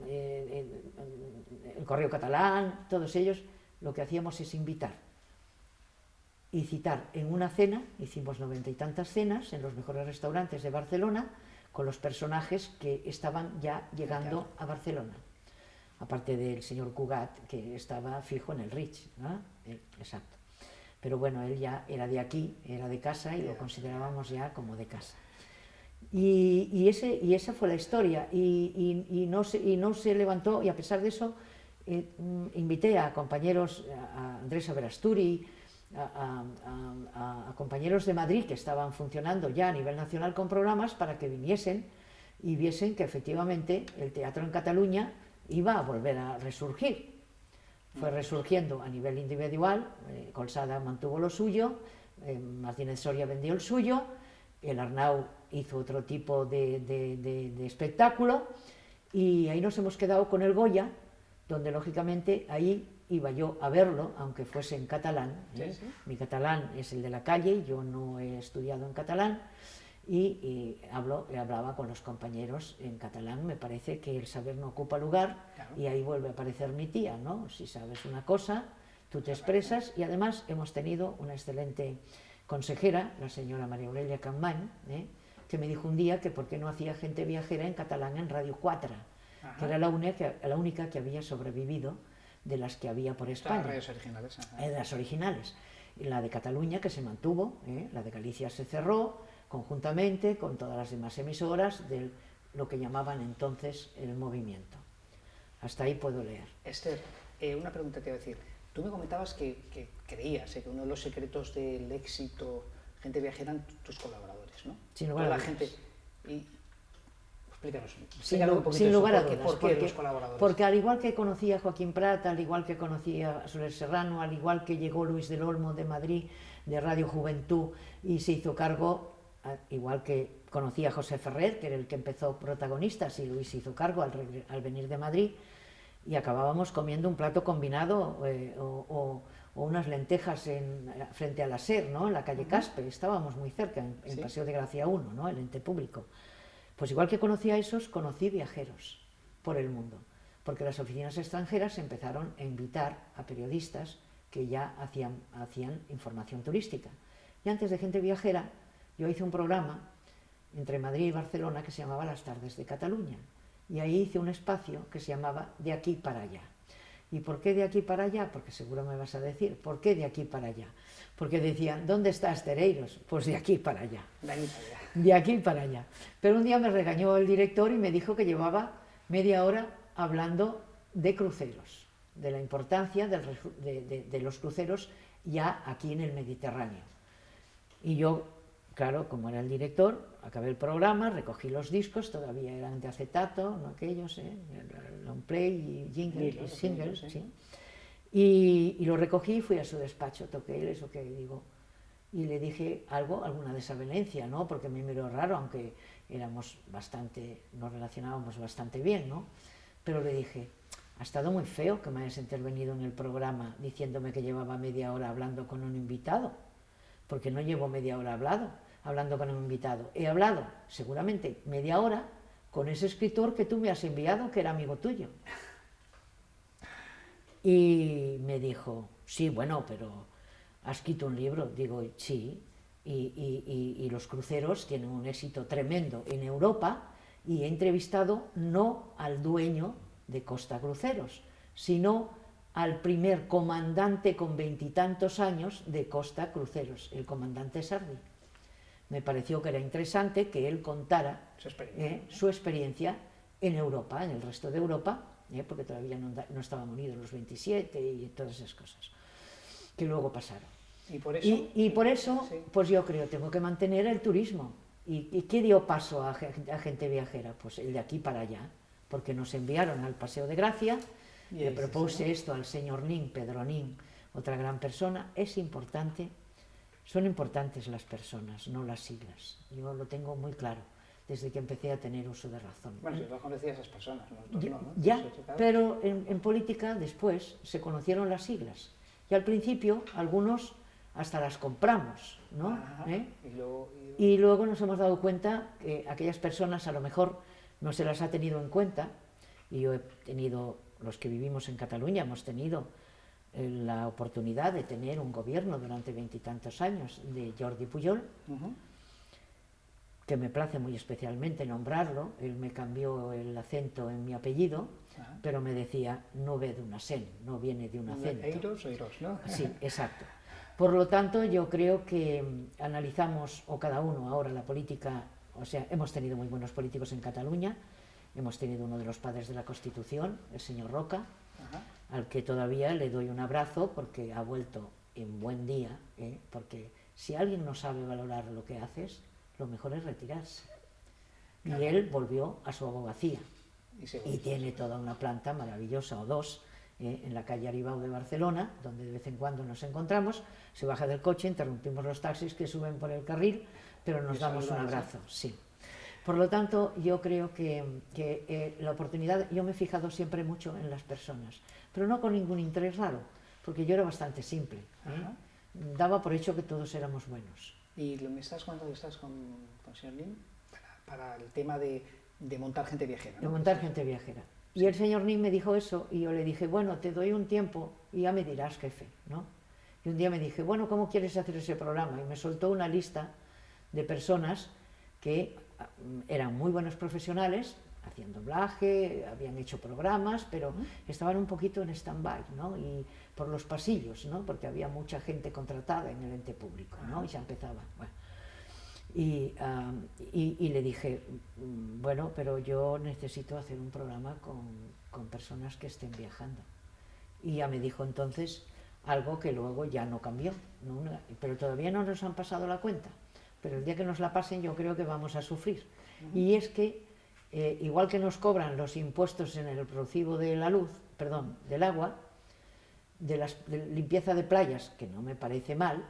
Speaker 2: el Correo Catalán, todos ellos, lo que hacíamos es invitar y citar en una cena, hicimos 90 y tantas cenas en los mejores restaurantes de Barcelona, con los personajes que estaban ya llegando a Barcelona. Aparte del señor Cugat, que estaba fijo en el Rich, ¿no? Exacto. Pero bueno, él ya era de aquí, era de casa y lo considerábamos ya como de casa. Y esa fue la historia, y no se levantó, y a pesar de eso invité a compañeros, a Andrés Averasturi, a compañeros de Madrid que estaban funcionando ya a nivel nacional con programas para que viniesen y viesen que efectivamente el teatro en Cataluña iba a volver a resurgir. Fue resurgiendo a nivel individual, Colsada mantuvo lo suyo, Martínez Soria vendió el suyo, el Arnau hizo otro tipo de espectáculo, y ahí nos hemos quedado con el Goya, donde lógicamente ahí iba yo a verlo, aunque fuese en catalán.
Speaker 1: Sí.
Speaker 2: Mi catalán es el de la calle, yo no he estudiado en catalán, y hablaba con los compañeros en catalán. Me parece que el saber no ocupa lugar, claro. Y ahí vuelve a aparecer mi tía, ¿no? Si sabes una cosa, tú te expresas, y además hemos tenido una excelente consejera, la señora María Aurelia Campmany, que me dijo un día que por qué no hacía Gente Viajera en catalán en Radio 4, que era la única que había sobrevivido de las que había por España.
Speaker 1: Las radios originales.
Speaker 2: Las originales. La de Cataluña, que se mantuvo, la de Galicia se cerró, conjuntamente con todas las demás emisoras de lo que llamaban entonces el movimiento. Hasta ahí puedo leer.
Speaker 1: Esther, una pregunta te iba a decir. Tú me comentabas que creías que uno de los secretos del éxito Gente Viajera eran tus colaboradores, ¿no?
Speaker 2: Sin lugar a dudas.
Speaker 1: Explícanos un poquito
Speaker 2: sin lugar a dudas.
Speaker 1: ¿Por qué los colaboradores?
Speaker 2: Porque al igual que conocí a Joaquín Prat, al igual que conocí a Soler Serrano, al igual que llegó Luis del Olmo de Madrid, de Radio Juventud, y se hizo cargo, igual que conocí a José Ferrer, que era el que empezó Protagonistas, y Luis se hizo cargo al venir de Madrid, y acabábamos comiendo un plato combinado o unas lentejas frente a la SER, ¿no? En la calle Caspe. Estábamos muy cerca, en Paseo de Gracia 1, ¿no? El ente público. Pues igual que conocí a esos, conocí viajeros por el mundo, porque las oficinas extranjeras empezaron a invitar a periodistas que ya hacían información turística. Y antes de Gente Viajera, yo hice un programa entre Madrid y Barcelona que se llamaba Las Tardes de Cataluña, y ahí hice un espacio que se llamaba De aquí para allá. ¿Y por qué de aquí para allá? Porque seguro me vas a decir, ¿por qué de aquí para allá? Porque decían, ¿dónde está Astereiros? Pues de aquí para allá. De aquí para allá. Pero un día me regañó el director y me dijo que llevaba media hora hablando de cruceros, de la importancia de los cruceros ya aquí en el Mediterráneo. Y yo, claro, como era el director, acabé el programa, recogí los discos, todavía eran de acetato, no aquellos, long play y jingle, singles, sí. Y lo recogí y fui a su despacho, toqué les lo que digo, y le dije alguna desavenencia, ¿no? Porque me miró raro, aunque nos relacionábamos bastante bien, ¿no? Pero le dije, ha estado muy feo que me hayas intervenido en el programa diciéndome que llevaba media hora hablando con un invitado, porque no llevo media hora hablando con un invitado. He hablado seguramente media hora con ese escritor que tú me has enviado, que era amigo tuyo. Y me dijo, sí, bueno, pero ¿has escrito un libro? Digo, sí, y los cruceros tienen un éxito tremendo en Europa, y he entrevistado no al dueño de Costa Cruceros, sino al primer comandante con 20 y tantos años de Costa Cruceros, el comandante Sardi. Me pareció que era interesante que él contara su experiencia en Europa, en el resto de Europa, porque todavía no estaban unidos los 27 y todas esas cosas que luego pasaron. Y por eso sí. Pues yo creo, tengo que mantener el turismo. ¿Y qué dio paso a Gente Viajera? Pues el de aquí para allá, porque nos enviaron al Paseo de Gracia, le propuse esto al señor Nin, Pedro Nin, otra gran persona. Es importante, son importantes las personas, no las siglas. Yo lo tengo muy claro, desde que empecé a tener uso de razón.
Speaker 1: Bueno, yo no conocía a esas personas, nosotros no, ¿no?
Speaker 2: Ya, pero en política después se conocieron las siglas. Y al principio algunos hasta las compramos, ¿no?
Speaker 1: Ajá,
Speaker 2: y luego nos hemos dado cuenta que aquellas personas a lo mejor no se las ha tenido en cuenta, y yo he tenido, los que vivimos en Cataluña, hemos tenido la oportunidad de tener un gobierno durante 20 y tantos años de Jordi Pujol, que me place muy especialmente nombrarlo. Él me cambió el acento en mi apellido, pero me decía, no ve de un acento, no viene de un acento.
Speaker 1: Eiros o Eiros, ¿no?
Speaker 2: Sí, exacto. Por lo tanto, yo creo que analizamos, o cada uno ahora, la política, o sea, hemos tenido muy buenos políticos en Cataluña, hemos tenido uno de los padres de la Constitución, el señor Roca, al que todavía le doy un abrazo porque ha vuelto en buen día, porque si alguien no sabe valorar lo que haces, lo mejor es retirarse. Claro. Y él volvió a su abogacía y tiene toda una planta maravillosa, o dos, en la calle Aribau de Barcelona, donde de vez en cuando nos encontramos, se baja del coche, interrumpimos los taxis que suben por el carril, pero nos damos un abrazo, sí. Por lo tanto, yo creo que la oportunidad, yo me he fijado siempre mucho en las personas, pero no con ningún interés raro, porque yo era bastante simple, daba por hecho que todos éramos buenos.
Speaker 1: Y me estás contando que estás con el señor Nin para el tema de montar gente viajera, ¿no?
Speaker 2: De montar gente viajera. Y el señor Nin me dijo eso y yo le dije, bueno, te doy un tiempo y ya me dirás, jefe, ¿no? Y un día me dije, bueno, ¿cómo quieres hacer ese programa? Y me soltó una lista de personas que eran muy buenos profesionales, hacían doblaje, habían hecho programas, pero estaban un poquito en stand-by, ¿no? Y por los pasillos, ¿no? Porque había mucha gente contratada en el ente público, ¿no? Y ya empezaba. Bueno. Y le dije, bueno, pero yo necesito hacer un programa con personas que estén viajando. Y ya me dijo entonces algo que luego ya no cambió, ¿no? Pero todavía no nos han pasado la cuenta. Pero el día que nos la pasen yo creo que vamos a sufrir. Y es que, igual que nos cobran los impuestos en el recibo de la luz, perdón, del agua, de limpieza de playas, que no me parece mal,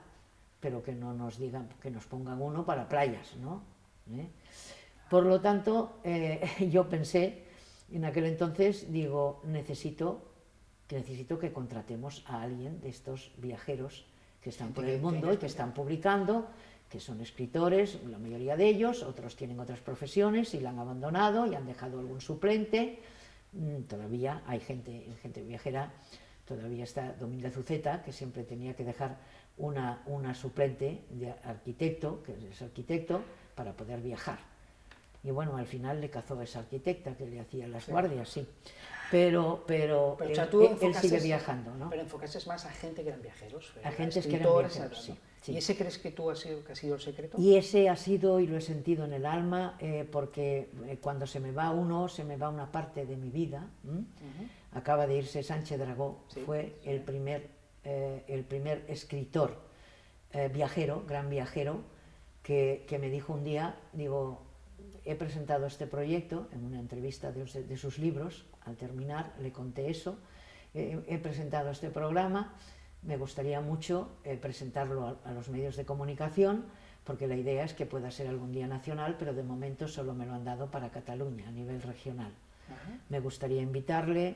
Speaker 2: pero que no nos digan, que nos pongan uno para playas, ¿no? Por lo tanto, yo pensé, en aquel entonces, digo, necesito que contratemos a alguien de estos viajeros que están por el mundo y que están publicando, que son escritores, la mayoría de ellos, otros tienen otras profesiones y la han abandonado y han dejado algún suplente. Todavía hay gente viajera, todavía está Domínguez Uceta, que siempre tenía que dejar una suplente de arquitecto, que es arquitecto, para poder viajar. Y bueno, al final le cazó a esa arquitecta que le hacía las guardias, sí. Pero él sigue viajando, ¿no?
Speaker 1: Pero enfocaste más a gente que eran viajeros.
Speaker 2: A gente que eran viajeros, sí.
Speaker 1: Sí. ¿Y ese crees que tú que ha sido el secreto?
Speaker 2: Y ese ha sido, y lo he sentido en el alma, porque cuando se me va uno, se me va una parte de mi vida. Acaba de irse Sánchez Dragó, fue el primer escritor viajero, gran viajero, que me dijo un día, digo, he presentado este proyecto en una entrevista de sus libros, al terminar le conté eso, he presentado este programa, me gustaría mucho presentarlo a los medios de comunicación, porque la idea es que pueda ser algún día nacional, pero de momento solo me lo han dado para Cataluña, a nivel regional. Me gustaría invitarle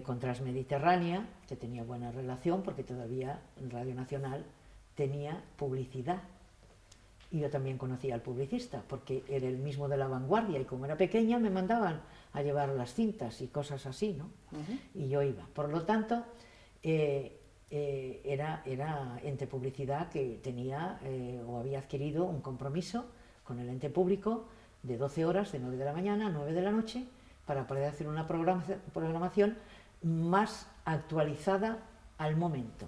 Speaker 2: con Transmediterránea, que tenía buena relación, porque todavía en Radio Nacional tenía publicidad. Y yo también conocía al publicista, porque era el mismo de La Vanguardia, y como era pequeña me mandaban a llevar las cintas y cosas así, ¿no? Y yo iba. Por lo tanto, era ente publicidad que tenía o había adquirido un compromiso con el ente público de 12 horas, de 9 de la mañana a 9 de la noche, para poder hacer una programación más actualizada al momento.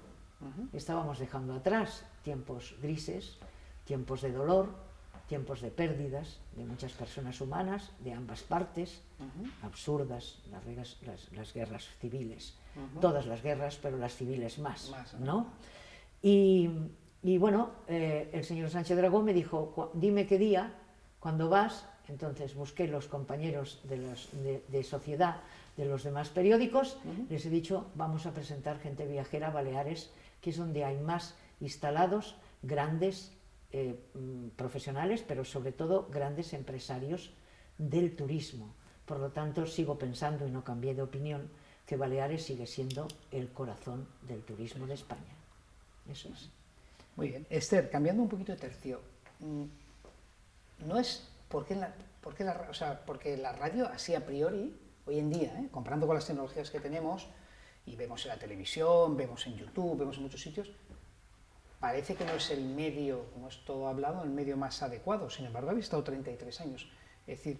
Speaker 2: Estábamos dejando atrás tiempos grises, tiempos de dolor, tiempos de pérdidas de muchas personas humanas, de ambas partes, absurdas, las guerras civiles, todas las guerras, pero las civiles más, ¿no? Y bueno, el señor Sánchez Dragó me dijo, dime qué día, cuando vas. Entonces busqué los compañeros de sociedad de los demás periódicos, les he dicho, vamos a presentar gente viajera a Baleares, que es donde hay más instalados, grandes profesionales, pero sobre todo grandes empresarios del turismo. Por lo tanto, sigo pensando, y no cambié de opinión, que Baleares sigue siendo el corazón del turismo de España. Eso es.
Speaker 1: Muy bien. Esther, cambiando un poquito de tercio, no es... porque la radio, así a priori, hoy en día, comparando con las tecnologías que tenemos, y vemos en la televisión, vemos en YouTube, vemos en muchos sitios, parece que no es el medio, como es todo hablado, el medio más adecuado. Sin embargo, habéis estado 33 años. Es decir,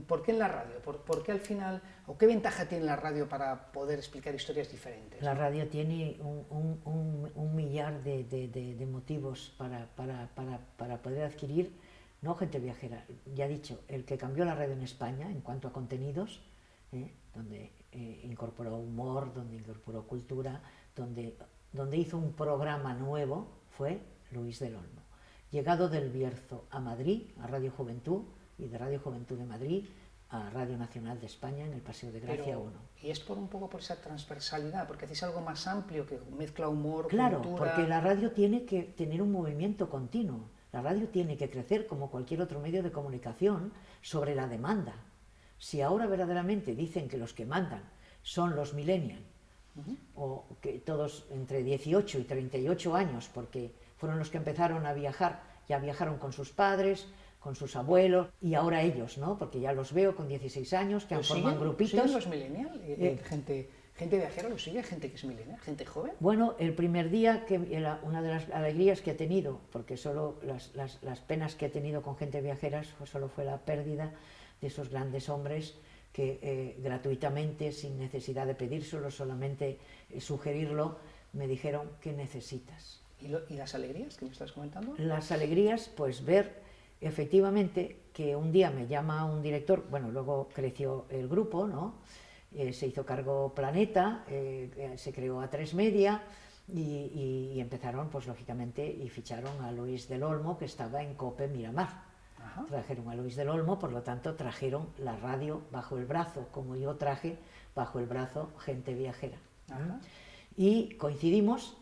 Speaker 1: ¿por qué en la radio? ¿Por qué al final, o qué ventaja tiene la radio para poder explicar historias diferentes?
Speaker 2: La radio tiene un millar de motivos para poder adquirir, no gente viajera, ya he dicho, el que cambió la radio en España en cuanto a contenidos, donde incorporó humor, donde incorporó cultura, donde hizo un programa nuevo, fue Luis del Olmo. Llegado del Bierzo a Madrid, a Radio Juventud, y de Radio Juventud de Madrid a Radio Nacional de España en el Paseo de Gracia 1.
Speaker 1: Y es un poco por esa transversalidad, porque hacéis algo más amplio que mezcla humor,
Speaker 2: claro,
Speaker 1: cultura...
Speaker 2: porque la radio tiene que tener un movimiento continuo. La radio tiene que crecer como cualquier otro medio de comunicación sobre la demanda. Si ahora verdaderamente dicen que los que mandan son los millennials, o que todos entre 18 y 38 años, porque fueron los que empezaron a viajar, ya viajaron con sus padres, con sus abuelos, y ahora ellos, ¿no? Porque ya los veo con 16 años, que han formado grupitos.
Speaker 1: ¿Siguen los millennials? ¿Gente viajera lo sigue? ¿Gente que es millennial? ¿Gente joven?
Speaker 2: Bueno, el primer día, una de las alegrías que he tenido, porque solo las penas que he tenido con gente viajera solo fue la pérdida de esos grandes hombres que gratuitamente, sin necesidad de pedírselo, solamente sugerirlo, me dijeron, ¿qué necesitas?
Speaker 1: ¿Y las alegrías que me estás comentando?
Speaker 2: Las alegrías, pues ver efectivamente que un día me llama un director, bueno, luego creció el grupo, ¿no? Se hizo cargo Planeta, se creó A3 Media y empezaron, pues lógicamente, y ficharon a Luis del Olmo, que estaba en COPE Miramar. Ajá. Trajeron a Luis del Olmo, por lo tanto trajeron la radio bajo el brazo, como yo traje bajo el brazo Gente Viajera. Ajá. Y coincidimos,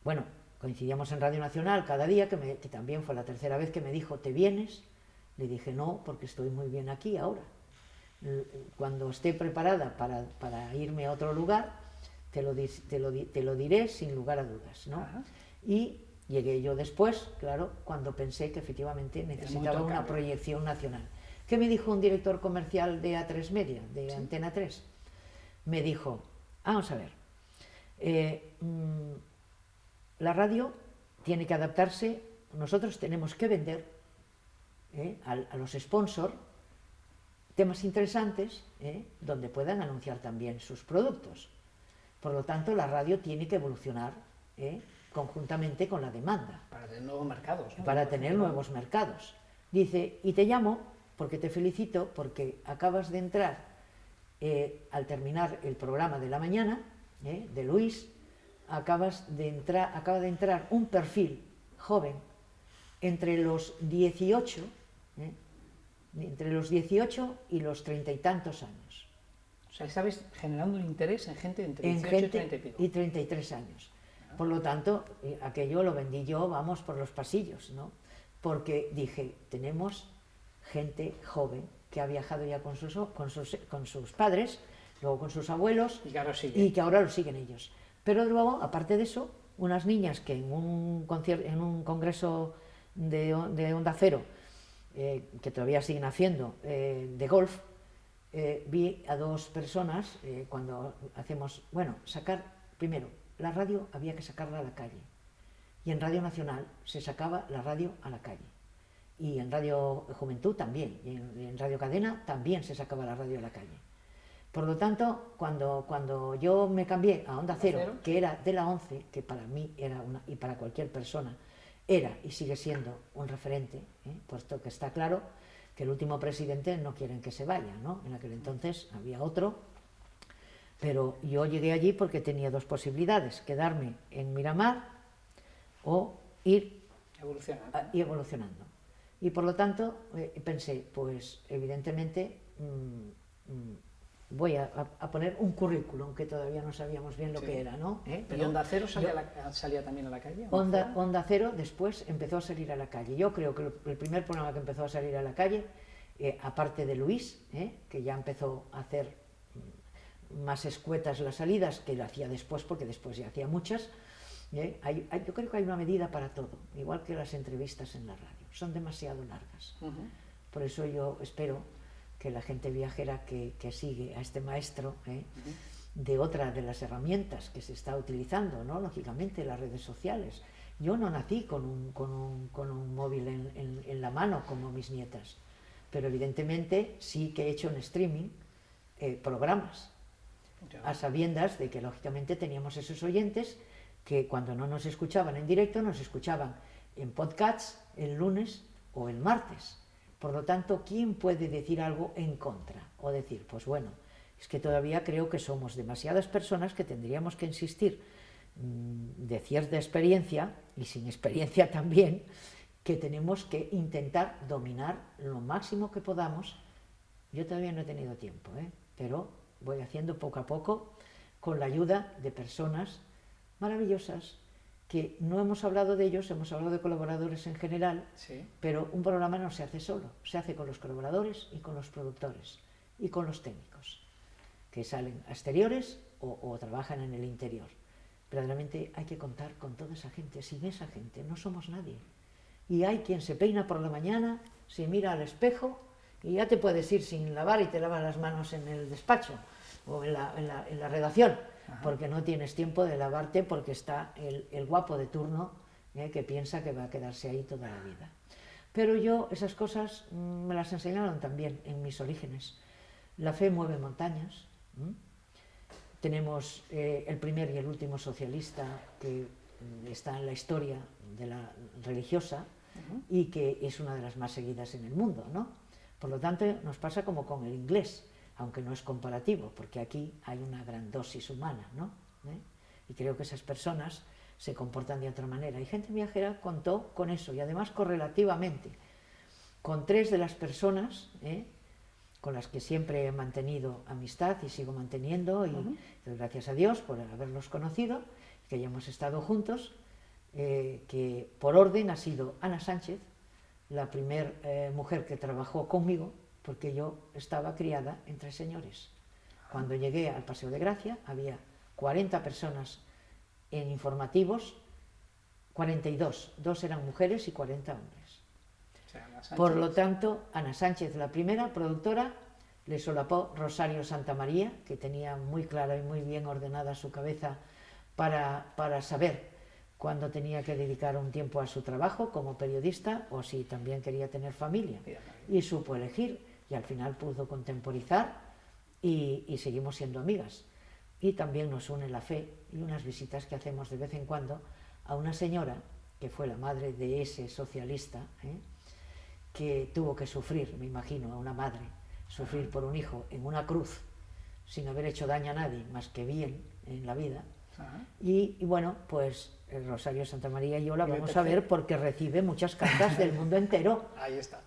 Speaker 2: bueno, coincidíamos en Radio Nacional cada día, que también fue la tercera vez que me dijo, ¿te vienes? Le dije, no, porque estoy muy bien aquí ahora. Cuando esté preparada para irme a otro lugar, te lo diré sin lugar a dudas, ¿no? Y llegué yo después, claro, cuando pensé que efectivamente necesitaba una proyección nacional. ¿Qué me dijo un director comercial de A3 Media, de Antena 3? Me dijo, vamos a ver, la radio tiene que adaptarse, nosotros tenemos que vender a los sponsors temas interesantes donde puedan anunciar también sus productos. Por lo tanto, la radio tiene que evolucionar conjuntamente con la demanda.
Speaker 1: Para tener nuevos mercados, ¿no?
Speaker 2: Para tener nuevos mercados. Dice, y te llamo porque te felicito porque acabas de entrar, al terminar el programa de la mañana, de Luis, acaba de entrar un perfil joven entre los 18 y los 30 y tantos años.
Speaker 1: O sea, estabais generando un interés en gente entre 18 y 30 y pico.
Speaker 2: Y 33 años. Por lo tanto, aquello lo vendí yo, vamos, por los pasillos, ¿no? Porque dije, tenemos gente joven que ha viajado ya con sus padres, luego con sus abuelos, y que ahora lo siguen ellos. Pero luego, aparte de eso, unas niñas que en un congreso de Onda Cero, que todavía siguen haciendo, de golf, vi a dos personas cuando hacemos, bueno, primero, la radio había que sacarla a la calle, y en Radio Nacional se sacaba la radio a la calle, y en Radio Juventud también, y en Radio Cadena también se sacaba la radio a la calle. Por lo tanto, cuando yo me cambié a Onda Cero, que era de la 11, que para mí era y para cualquier persona era y sigue siendo un referente, puesto que está claro que el último presidente no quieren que se vaya, ¿no? En aquel entonces había otro, pero yo llegué allí porque tenía dos posibilidades, quedarme en Miramar o ir evolucionando. Y por lo tanto pensé, pues evidentemente voy a poner un currículum, que todavía no sabíamos bien lo que era, ¿no?
Speaker 1: ¿Y Onda Cero salía también a la calle?
Speaker 2: Onda Cero después empezó a salir a la calle. Yo creo que el primer programa que empezó a salir a la calle, aparte de Luis, que ya empezó a hacer más escuetas las salidas, que lo hacía después, porque después ya hacía muchas, yo creo que hay una medida para todo, igual que las entrevistas en la radio, son demasiado largas. Por eso yo espero que la gente viajera que sigue a este maestro de otra de las herramientas que se está utilizando, ¿no? Lógicamente, las redes sociales. Yo no nací con un móvil en la mano como mis nietas, pero evidentemente sí que he hecho en streaming programas, a sabiendas de que lógicamente teníamos esos oyentes que cuando no nos escuchaban en directo nos escuchaban en podcasts el lunes o el martes. Por lo tanto, ¿quién puede decir algo en contra? O decir, pues bueno, es que todavía creo que somos demasiadas personas que tendríamos que insistir de cierta experiencia, y sin experiencia también, que tenemos que intentar dominar lo máximo que podamos. Yo todavía no he tenido tiempo, pero voy haciendo poco a poco con la ayuda de personas maravillosas que no hemos hablado de ellos, hemos hablado de colaboradores en general,
Speaker 1: sí.
Speaker 2: Pero un programa no se hace solo, se hace con los colaboradores y con los productores y con los técnicos que salen a exteriores o trabajan en el interior. Verdaderamente hay que contar con toda esa gente. Sin esa gente no somos nadie. Y hay quien se peina por la mañana, se mira al espejo y ya te puedes ir sin lavar y te lavas las manos en el despacho o en la redacción. Ajá. Porque no tienes tiempo de lavarte porque está el guapo de turno que piensa que va a quedarse ahí toda la vida. Pero yo esas cosas me las enseñaron también en mis orígenes. La fe mueve montañas. Tenemos el primer y el último socialista que está en la historia de la religiosa y que es una de las más seguidas en el mundo, ¿no? Por lo tanto, nos pasa como con el inglés, aunque no es comparativo, porque aquí hay una gran dosis humana, ¿no? Y creo que esas personas se comportan de otra manera. Y Gente Viajera contó con eso, y además correlativamente, con 3 de las personas con las que siempre he mantenido amistad y sigo manteniendo, y gracias a Dios por haberlos conocido, que hayamos estado juntos, que por orden ha sido Ana Sánchez, la primer mujer que trabajó conmigo, porque yo estaba criada entre señores. Cuando llegué al Paseo de Gracia había 40 personas en informativos, 42, 2 eran mujeres y 40 hombres. O sea, por lo tanto, Ana Sánchez, la primera productora, le solapó Rosario Santamaría, que tenía muy clara y muy bien ordenada su cabeza para saber cuándo tenía que dedicar un tiempo a su trabajo como periodista o si también quería tener familia. Y supo elegir, y al final pudo contemporizar y seguimos siendo amigas. Y también nos une la fe y unas visitas que hacemos de vez en cuando a una señora que fue la madre de ese socialista, que tuvo que sufrir, me imagino, a una madre, sufrir por un hijo en una cruz, sin haber hecho daño a nadie, más que bien en la vida. Y bueno, pues el Rosario Santamaría y yo la vamos a ver porque recibe muchas cartas del mundo entero.
Speaker 1: Ahí está.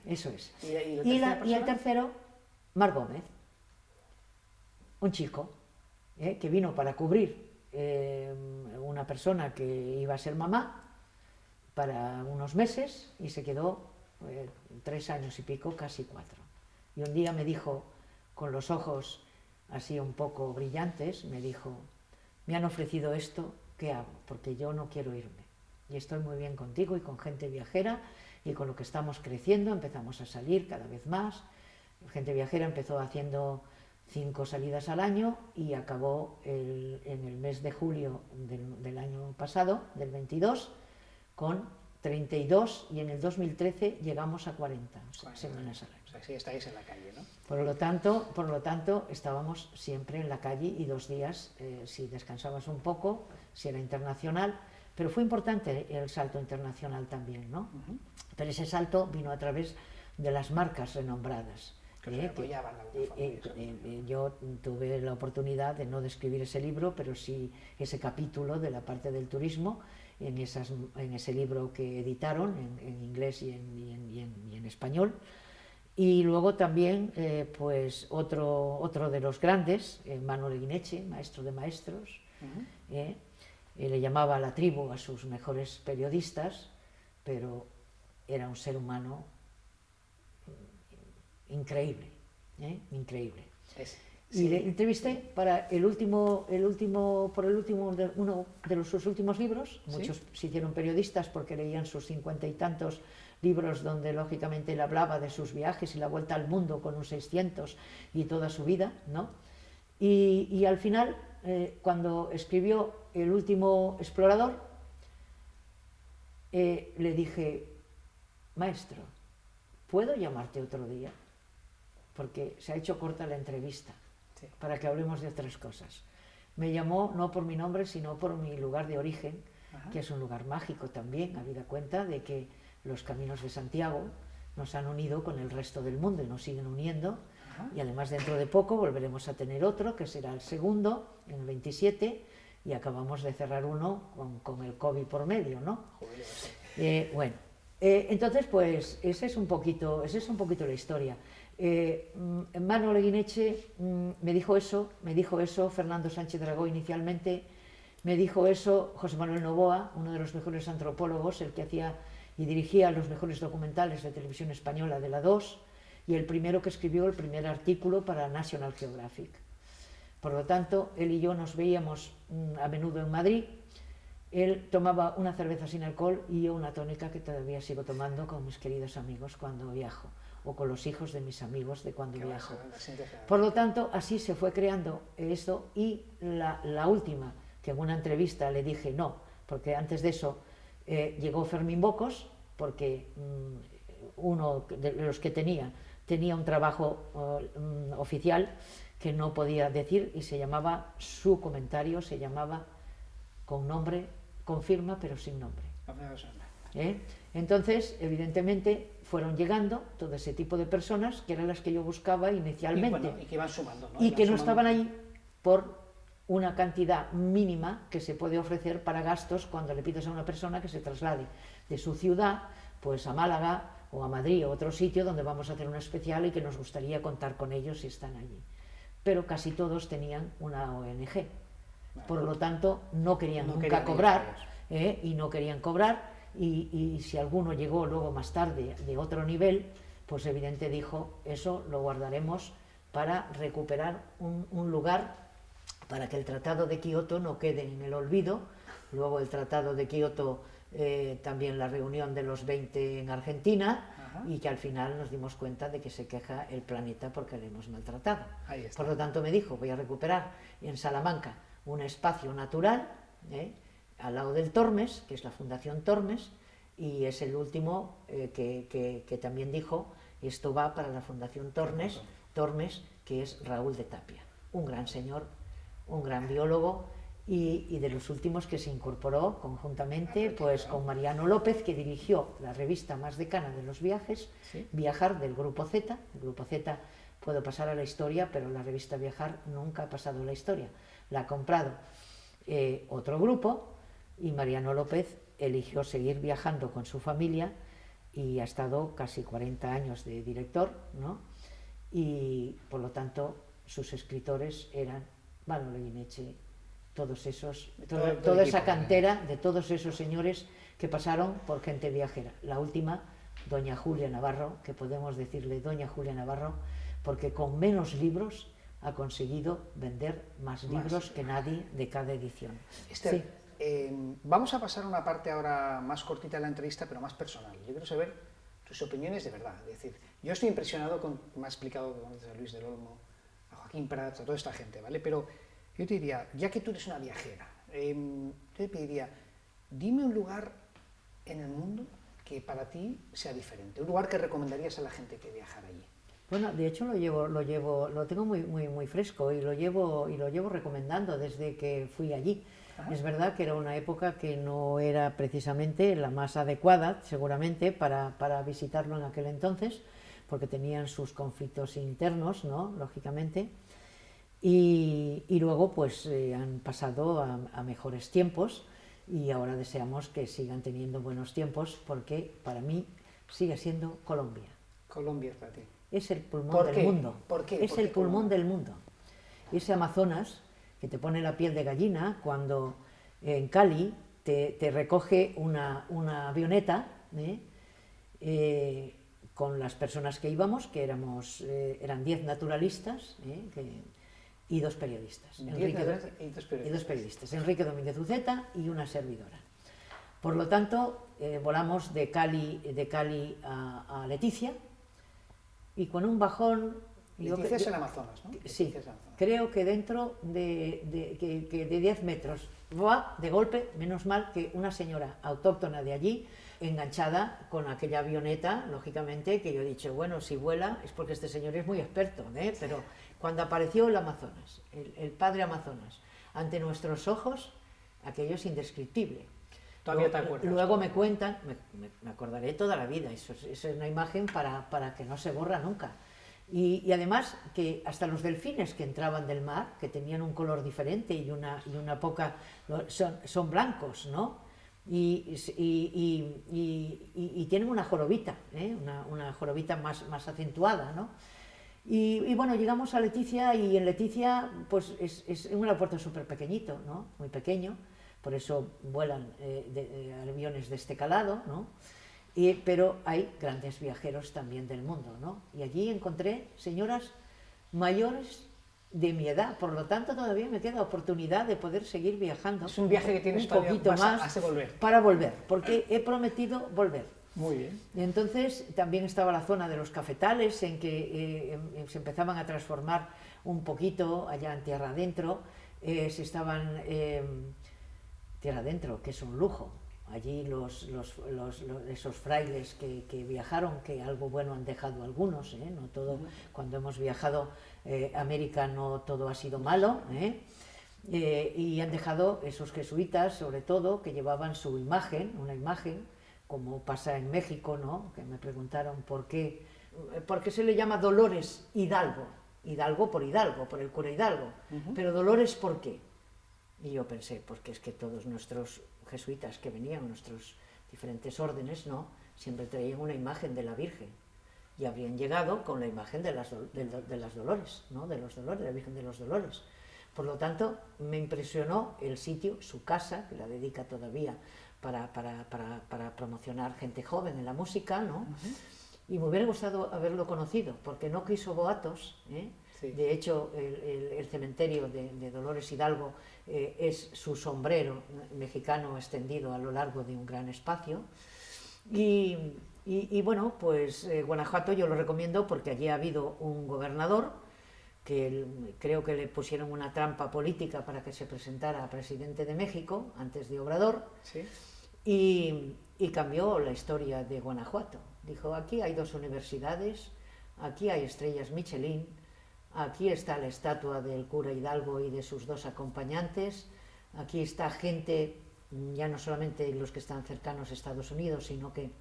Speaker 2: Eso es.
Speaker 1: ¿Y
Speaker 2: el tercero, Mar Gómez, un chico que vino para cubrir una persona que iba a ser mamá para unos meses y se quedó 3 años y pico, casi 4. Y un día me dijo, con los ojos así un poco brillantes, me dijo, me han ofrecido esto, ¿qué hago? Porque yo no quiero irme. Y estoy muy bien contigo y con Gente Viajera y con lo que estamos creciendo, empezamos a salir cada vez más. Gente Viajera empezó haciendo 5 salidas al año y acabó en el mes de julio del año pasado, del 22, con 32 y en el 2013 llegamos a 40 semanas al año.
Speaker 1: O sea, sí estáis en la calle, ¿no?
Speaker 2: Por lo tanto, estábamos siempre en la calle y 2 días, si descansabas un poco, si era internacional, pero fue importante el salto internacional también, ¿no? Pero ese salto vino a través de las marcas renombradas. Yo tuve la oportunidad de no describir ese libro, pero sí ese capítulo de la parte del turismo en ese libro que editaron en inglés y en español. Y luego también pues otro de los grandes, Manuel Guineche, maestro de maestros, le llamaba a la tribu a sus mejores periodistas, pero era un ser humano increíble, increíble. Y le entrevisté para uno de sus últimos libros. Muchos se hicieron periodistas porque leían sus 50 y tantos libros donde lógicamente él hablaba de sus viajes y la vuelta al mundo con un 600 y toda su vida, ¿no? Y al final, cuando escribió El último explorador, le dije, maestro, ¿puedo llamarte otro día? Porque se ha hecho corta la entrevista,
Speaker 1: Sí.
Speaker 2: para que hablemos de otras cosas. Me llamó no por mi nombre, sino por mi lugar de origen,
Speaker 1: Ajá.
Speaker 2: que es un lugar mágico también, habida cuenta de que los caminos de Santiago nos han unido con el resto del mundo y nos siguen uniendo.
Speaker 1: Ajá.
Speaker 2: Y además dentro de poco volveremos a tener otro, que será el segundo, en el 27, y acabamos de cerrar uno con el COVID por medio, ¿no?
Speaker 1: Joder, va a ser.
Speaker 2: Bueno, entonces pues esa es un poquito la historia. Manuel Eguineche me dijo eso Fernando Sánchez Dragó inicialmente, me dijo eso José Manuel Novoa, uno de los mejores antropólogos, el que hacía y dirigía los mejores documentales de televisión española de la 2, y el primero que escribió el primer artículo para National Geographic. Por lo tanto, él y yo nos veíamos a menudo en Madrid. Él tomaba una cerveza sin alcohol y yo una tónica que todavía sigo tomando con mis queridos amigos cuando viajo, o con los hijos de mis amigos de cuando viajo. Por lo tanto, así se fue creando esto, y la última, que en una entrevista le dije no, porque antes de eso llegó Fermín Bocos, porque uno de los que tenía un trabajo oficial que no podía decir, y se llamaba, su comentario se llamaba con nombre, con firma, pero sin nombre. Entonces, evidentemente, fueron llegando todo ese tipo de personas, que eran las que yo buscaba inicialmente.
Speaker 1: Y que iban sumando, ¿no?
Speaker 2: Y que no estaban ahí por una cantidad mínima que se puede ofrecer para gastos cuando le pides a una persona que se traslade de su ciudad pues a Málaga o a Madrid o otro sitio donde vamos a hacer una especial y que nos gustaría contar con ellos si están allí. Pero casi todos tenían una ONG. Por lo tanto, no querían nunca cobrar, y no querían cobrar, y si alguno llegó luego más tarde de otro nivel, pues evidente dijo, eso lo guardaremos para recuperar un lugar para que el Tratado de Kioto no quede en el olvido. Luego el Tratado de Kioto, también la reunión de los 20 en Argentina. Ajá. Y que al final nos dimos cuenta de que se queja el planeta porque le hemos maltratado. Por lo tanto me dijo, voy a recuperar en Salamanca un espacio natural, al lado del Tormes, que es la Fundación Tormes, y es el último que también dijo, esto va para la Fundación Tormes, que es Raúl de Tapia, un gran señor, un gran biólogo, y de los últimos que se incorporó conjuntamente pues con Mariano López, que dirigió la revista más decana de los viajes, ¿sí? Viajar, del Grupo Z. El Grupo Z puedo pasar a la historia, pero la revista Viajar nunca ha pasado a la historia. La ha comprado otro grupo, y Mariano López eligió seguir viajando con su familia y ha estado casi 40 años de director, ¿no? Y por lo tanto sus escritores eran Manuel Eguineche, todos esos, toda esa cantera de todos esos señores que pasaron por gente viajera. La última, doña Julia Navarro, que podemos decirle doña Julia Navarro, porque con menos libros ha conseguido vender más libros que nadie de cada edición.
Speaker 1: Esther, sí. Vamos a pasar a una parte ahora más cortita de la entrevista, pero más personal. Yo quiero saber tus opiniones de verdad. Es decir, yo estoy impresionado con, me ha explicado que conoces a Luis del Olmo, a Joaquín Prats, a toda esta gente, ¿vale? Pero yo te diría, ya que tú eres una viajera, yo te pediría, dime un lugar en el mundo que para ti sea diferente, un lugar que recomendarías a la gente que viajara allí.
Speaker 2: Bueno, de hecho lo tengo muy fresco, y lo llevo recomendando desde que fui allí. Ajá. Es verdad que era una época que no era precisamente la más adecuada, seguramente, para visitarlo en aquel entonces, porque tenían sus conflictos internos, ¿no? Lógicamente. Y luego pues han pasado a mejores tiempos, y ahora deseamos que sigan teniendo buenos tiempos, porque para mí sigue siendo Colombia.
Speaker 1: Colombia es para ti.
Speaker 2: Es el pulmón del mundo.
Speaker 1: ¿Por qué?
Speaker 2: Es el pulmón del mundo. Ese Amazonas que te pone la piel de gallina cuando en Cali te recoge una avioneta, con las personas que íbamos, que eran 10 naturalistas, y 2 periodistas. Y dos periodistas. Enrique Domínguez Uceta y una servidora. Por lo tanto, volamos de Cali a Leticia, y con un bajón
Speaker 1: Leticias en Amazonas, ¿no?
Speaker 2: Sí,
Speaker 1: Leticias en Amazonas.
Speaker 2: creo que dentro de 10 metros, ¡buah!, de golpe, menos mal que una señora autóctona de allí, enganchada con aquella avioneta, lógicamente, que yo he dicho, bueno, si vuela es porque este señor es muy experto, ¿eh? Pero cuando apareció el Amazonas, el padre Amazonas, ante nuestros ojos, aquello es indescriptible.
Speaker 1: ¿Todavía te acuerdas?
Speaker 2: Luego me cuentan, me acordaré toda la vida, eso es una imagen para que no se borra nunca. Y además que hasta los delfines que entraban del mar, que tenían un color diferente y una poca, son blancos, ¿no? Y tienen una jorobita, ¿eh? Una jorobita más acentuada, ¿no? Y bueno, llegamos a Leticia, y en Leticia pues es un aeropuerto súper pequeñito, ¿no? Muy pequeño, por eso vuelan aviones de este calado, ¿no? Pero hay grandes viajeros también del mundo, ¿no? Y allí encontré señoras mayores de mi edad, por lo tanto todavía me queda oportunidad de poder seguir viajando.
Speaker 1: Es un viaje que tienes
Speaker 2: un
Speaker 1: todavía,
Speaker 2: poquito más
Speaker 1: has de volver.
Speaker 2: para volver, porque he prometido volver.
Speaker 1: Muy bien.
Speaker 2: Y entonces también estaba la zona de los cafetales, en que se empezaban a transformar un poquito allá en tierra adentro, tierra adentro, que es un lujo. Allí esos frailes que viajaron, que algo bueno han dejado algunos, ¿eh? No todo, cuando hemos viajado a América no todo ha sido malo, ¿eh? Y han dejado esos jesuitas, sobre todo, que llevaban su imagen, una imagen, como pasa en México, ¿no? Que me preguntaron por qué se le llama Dolores Hidalgo. Hidalgo, por el cura Hidalgo. Pero Dolores, ¿por qué? Y yo pensé, porque es que todos nuestros jesuitas que venían, nuestros diferentes órdenes, ¿no?, siempre traían una imagen de la Virgen, y habrían llegado con la imagen de las Dolores, ¿no?, de la Virgen de los Dolores. Por lo tanto, me impresionó el sitio, su casa, que la dedica todavía para promocionar gente joven en la música, ¿no? Y me hubiera gustado haberlo conocido, porque no quiso boatos, ¿eh? Sí. De hecho, el cementerio de Dolores Hidalgo es su sombrero mexicano extendido a lo largo de un gran espacio. Y bueno, pues Guanajuato yo lo recomiendo porque allí ha habido un gobernador que creo que le pusieron una trampa política para que se presentara a presidente de México antes de Obrador. Sí. Y cambió la historia de Guanajuato. Dijo, aquí hay 2 universidades, aquí hay estrellas Michelin, aquí está la estatua del cura Hidalgo y de sus 2 acompañantes, aquí está gente, ya no solamente los que están cercanos a Estados Unidos, sino que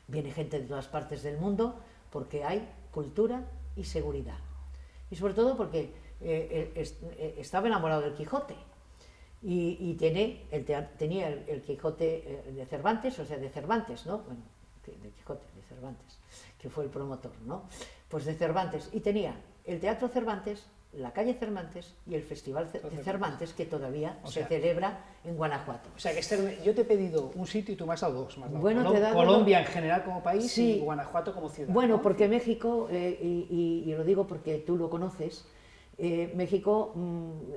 Speaker 2: viene gente de todas partes del mundo, porque hay cultura y seguridad. Y sobre todo porque estaba enamorado del Quijote, y tenía el Quijote de Cervantes, o sea, de Cervantes, ¿no? Bueno, de Quijote, de Cervantes, que fue el promotor, ¿no? Pues de Cervantes, y tenía el Teatro Cervantes, la calle Cervantes y el Festival de Cervantes, que todavía se celebra en Guanajuato.
Speaker 1: O sea, que yo te he pedido un sitio y tú me has dado 2.
Speaker 2: Bueno,
Speaker 1: Colombia en general como país, sí, y Guanajuato como ciudad.
Speaker 2: Bueno,
Speaker 1: ¿no?
Speaker 2: Porque México, y lo digo porque tú lo conoces, México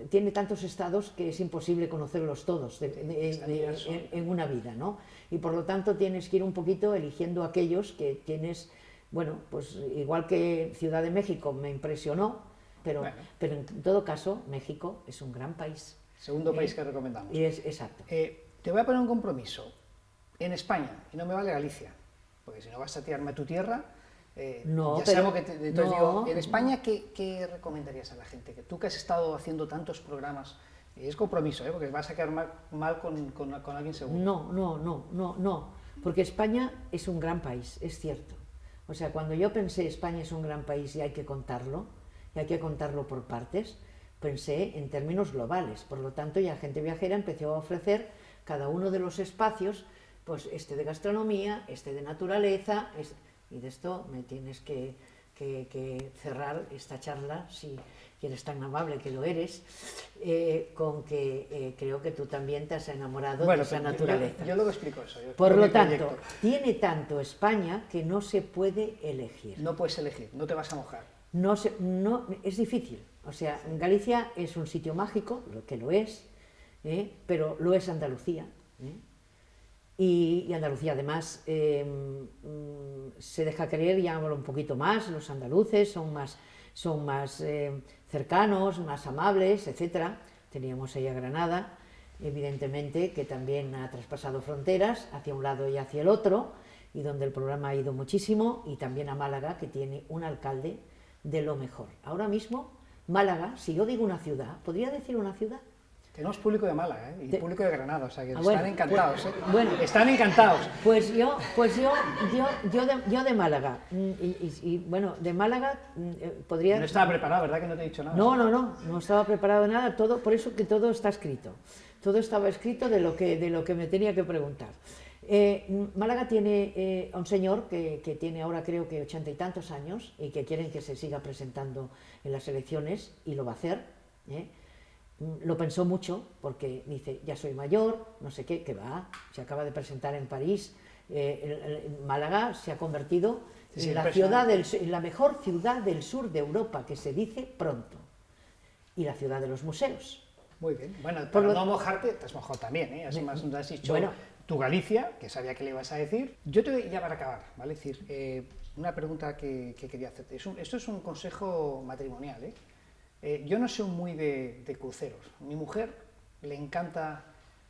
Speaker 2: tiene tantos estados que es imposible conocerlos todos en una vida, ¿no? Y por lo tanto tienes que ir un poquito eligiendo aquellos que tienes, bueno, pues igual que Ciudad de México me impresionó, pero en todo caso México es un gran país.
Speaker 1: Segundo país que recomendamos.
Speaker 2: Exacto.
Speaker 1: Te voy a poner un compromiso. En España, y no me vale Galicia, porque si no vas a tirarme a tu tierra... sabemos que digo, en España, ¿qué recomendarías a la gente? Que tú que has estado haciendo tantos programas, es compromiso, porque vas a quedar mal con alguien seguro.
Speaker 2: No, porque España es un gran país, es cierto. O sea, cuando yo pensé España es un gran país y hay que contarlo por partes, pensé en términos globales. Por lo tanto, ya Gente Viajera empezó a ofrecer cada uno de los espacios, pues de gastronomía, de naturaleza... Y de esto me tienes que cerrar esta charla, si eres tan amable que lo eres, con que creo que tú también te has enamorado de esa naturaleza.
Speaker 1: Yo luego explico eso.
Speaker 2: Por lo tanto, tiene tanto España que no se puede elegir.
Speaker 1: No puedes elegir, no te vas a mojar.
Speaker 2: No, es difícil. O sea, Galicia es un sitio mágico, lo que lo es, pero lo es Andalucía. Y Andalucía además se deja creer, ya hablo un poquito más, los andaluces son más son más cercanos, más amables, etcétera. Teníamos ahí a Granada, evidentemente, que también ha traspasado fronteras hacia un lado y hacia el otro, y donde el programa ha ido muchísimo, y también a Málaga, que tiene un alcalde de lo mejor. Ahora mismo, Málaga, si yo digo una ciudad, ¿podría decir una ciudad?
Speaker 1: Tenemos público de Málaga, y público de Granada, o sea que
Speaker 2: bueno,
Speaker 1: están encantados,
Speaker 2: pues, bueno,
Speaker 1: están encantados.
Speaker 2: Pues yo de Málaga, bueno, de Málaga podría...
Speaker 1: No estaba preparado, ¿verdad que no te he dicho nada?
Speaker 2: No estaba preparado nada, por eso que todo está escrito. Todo estaba escrito de lo que me tenía que preguntar. Málaga tiene a un señor que tiene ahora creo que 80 y tantos años y que quieren que se siga presentando en las elecciones, y lo va a hacer. Lo pensó mucho porque dice, ya soy mayor, no sé qué, que va, se acaba de presentar en París. Málaga se ha convertido en la mejor ciudad del sur de Europa, que se dice pronto, y la ciudad de los museos.
Speaker 1: Muy bien, bueno, para no mojarte, te has mojado también, ¿eh? Así más has dicho tu Galicia, que sabía que le ibas a decir. Yo te voy ya para acabar, ¿vale? Es decir, una pregunta que quería hacerte. Esto es un consejo matrimonial, ¿eh? Yo no soy muy de cruceros. Mi mujer le encanta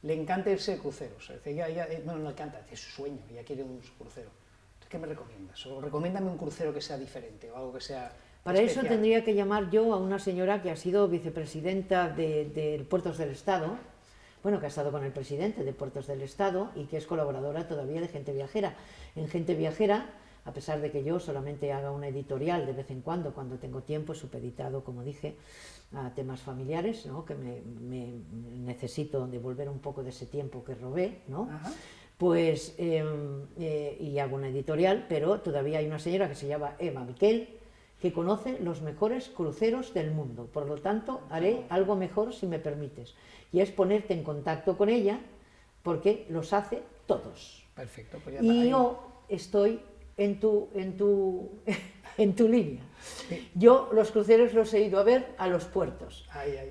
Speaker 1: irse de cruceros. Es decir, no le encanta, es su sueño, ella quiere un crucero. Entonces, ¿qué me recomiendas? O recomiéndame un crucero que sea diferente o algo que sea
Speaker 2: Para
Speaker 1: especial.
Speaker 2: eso tendría que llamar yo a una señora que ha sido vicepresidenta de Puertos del Estado, bueno, que ha estado con el presidente de Puertos del Estado y que es colaboradora todavía de Gente Viajera. En Gente Viajera, a pesar de que yo solamente haga una editorial de vez en cuando tengo tiempo, supeditado, como dije, a temas familiares, ¿no? Que me necesito devolver un poco de ese tiempo que robé, ¿no? Pues, y hago una editorial, pero todavía hay una señora que se llama Eva Miquel, que conoce los mejores cruceros del mundo. Por lo tanto, haré algo mejor si me permites, y es ponerte en contacto con ella, porque los hace todos.
Speaker 1: Perfecto, pues ya
Speaker 2: y yo estoy en tu línea. Sí. Yo los cruceros los he ido a ver a los puertos.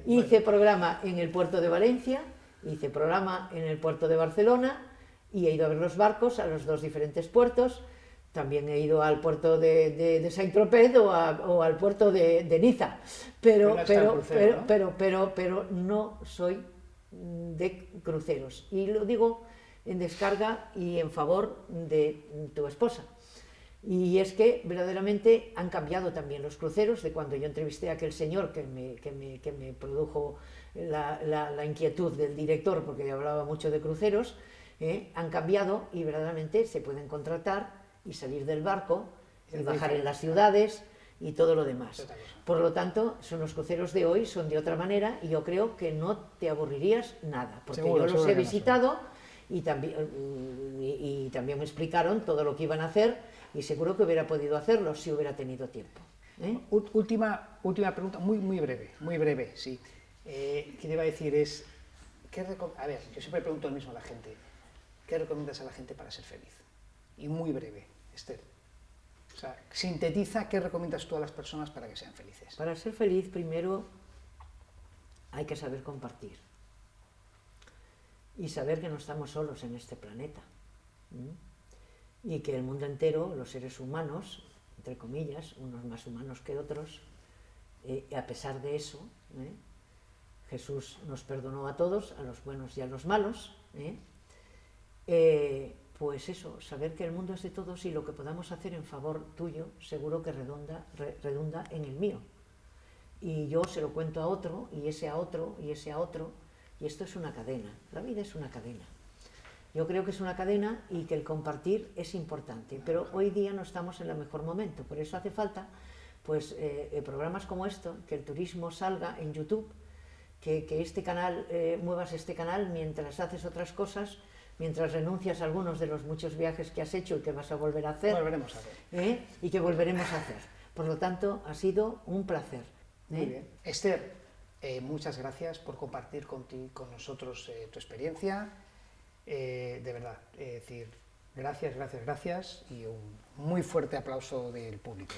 Speaker 2: Hice programa en el puerto de Valencia, hice programa en el puerto de Barcelona, y he ido a ver los barcos a los dos diferentes puertos. También he ido al puerto de Saint-Tropez o al puerto de Niza, pero no soy de cruceros, y lo digo en descarga y en favor de tu esposa. Y es que verdaderamente han cambiado también los cruceros de cuando yo entrevisté a aquel señor que me produjo la inquietud del director, porque hablaba mucho de cruceros. Han cambiado y verdaderamente se pueden contratar y salir del barco y bajar en las ciudades y todo lo demás. Por lo tanto, los cruceros de hoy son de otra manera, y yo creo que no te aburrirías nada, porque yo los he visitado y también me explicaron todo lo que iban a hacer, y seguro que hubiera podido hacerlo si hubiera tenido tiempo.
Speaker 1: Última pregunta, muy breve, sí. ¿Qué te iba a decir? A ver, yo siempre pregunto lo mismo a la gente. ¿Qué recomiendas a la gente para ser feliz? Y muy breve, Esther. O sea, sintetiza qué recomiendas tú a las personas para que sean felices.
Speaker 2: Para ser feliz, primero hay que saber compartir. Y saber que no estamos solos en este planeta. Y que el mundo entero, los seres humanos, entre comillas, unos más humanos que otros, a pesar de eso, Jesús nos perdonó a todos, a los buenos y a los malos. Pues eso, saber que el mundo es de todos, y lo que podamos hacer en favor tuyo seguro que redunda en el mío. Y yo se lo cuento a otro, y ese a otro, y ese a otro, y esto es una cadena. La vida es una cadena. Yo creo que es una cadena y que el compartir es importante, pero hoy día no estamos en el mejor momento. Por eso hace falta pues, programas como esto, que el turismo salga en YouTube, que este canal, muevas este canal mientras haces otras cosas, mientras renuncias a algunos de los muchos viajes que has hecho y que vas a volver a hacer.
Speaker 1: Volveremos a hacer.
Speaker 2: Y que volveremos a hacer. Por lo tanto, ha sido un placer.
Speaker 1: Muy bien. Esther, muchas gracias por compartir con nosotros tu experiencia. De verdad, decir gracias y un muy fuerte aplauso del público.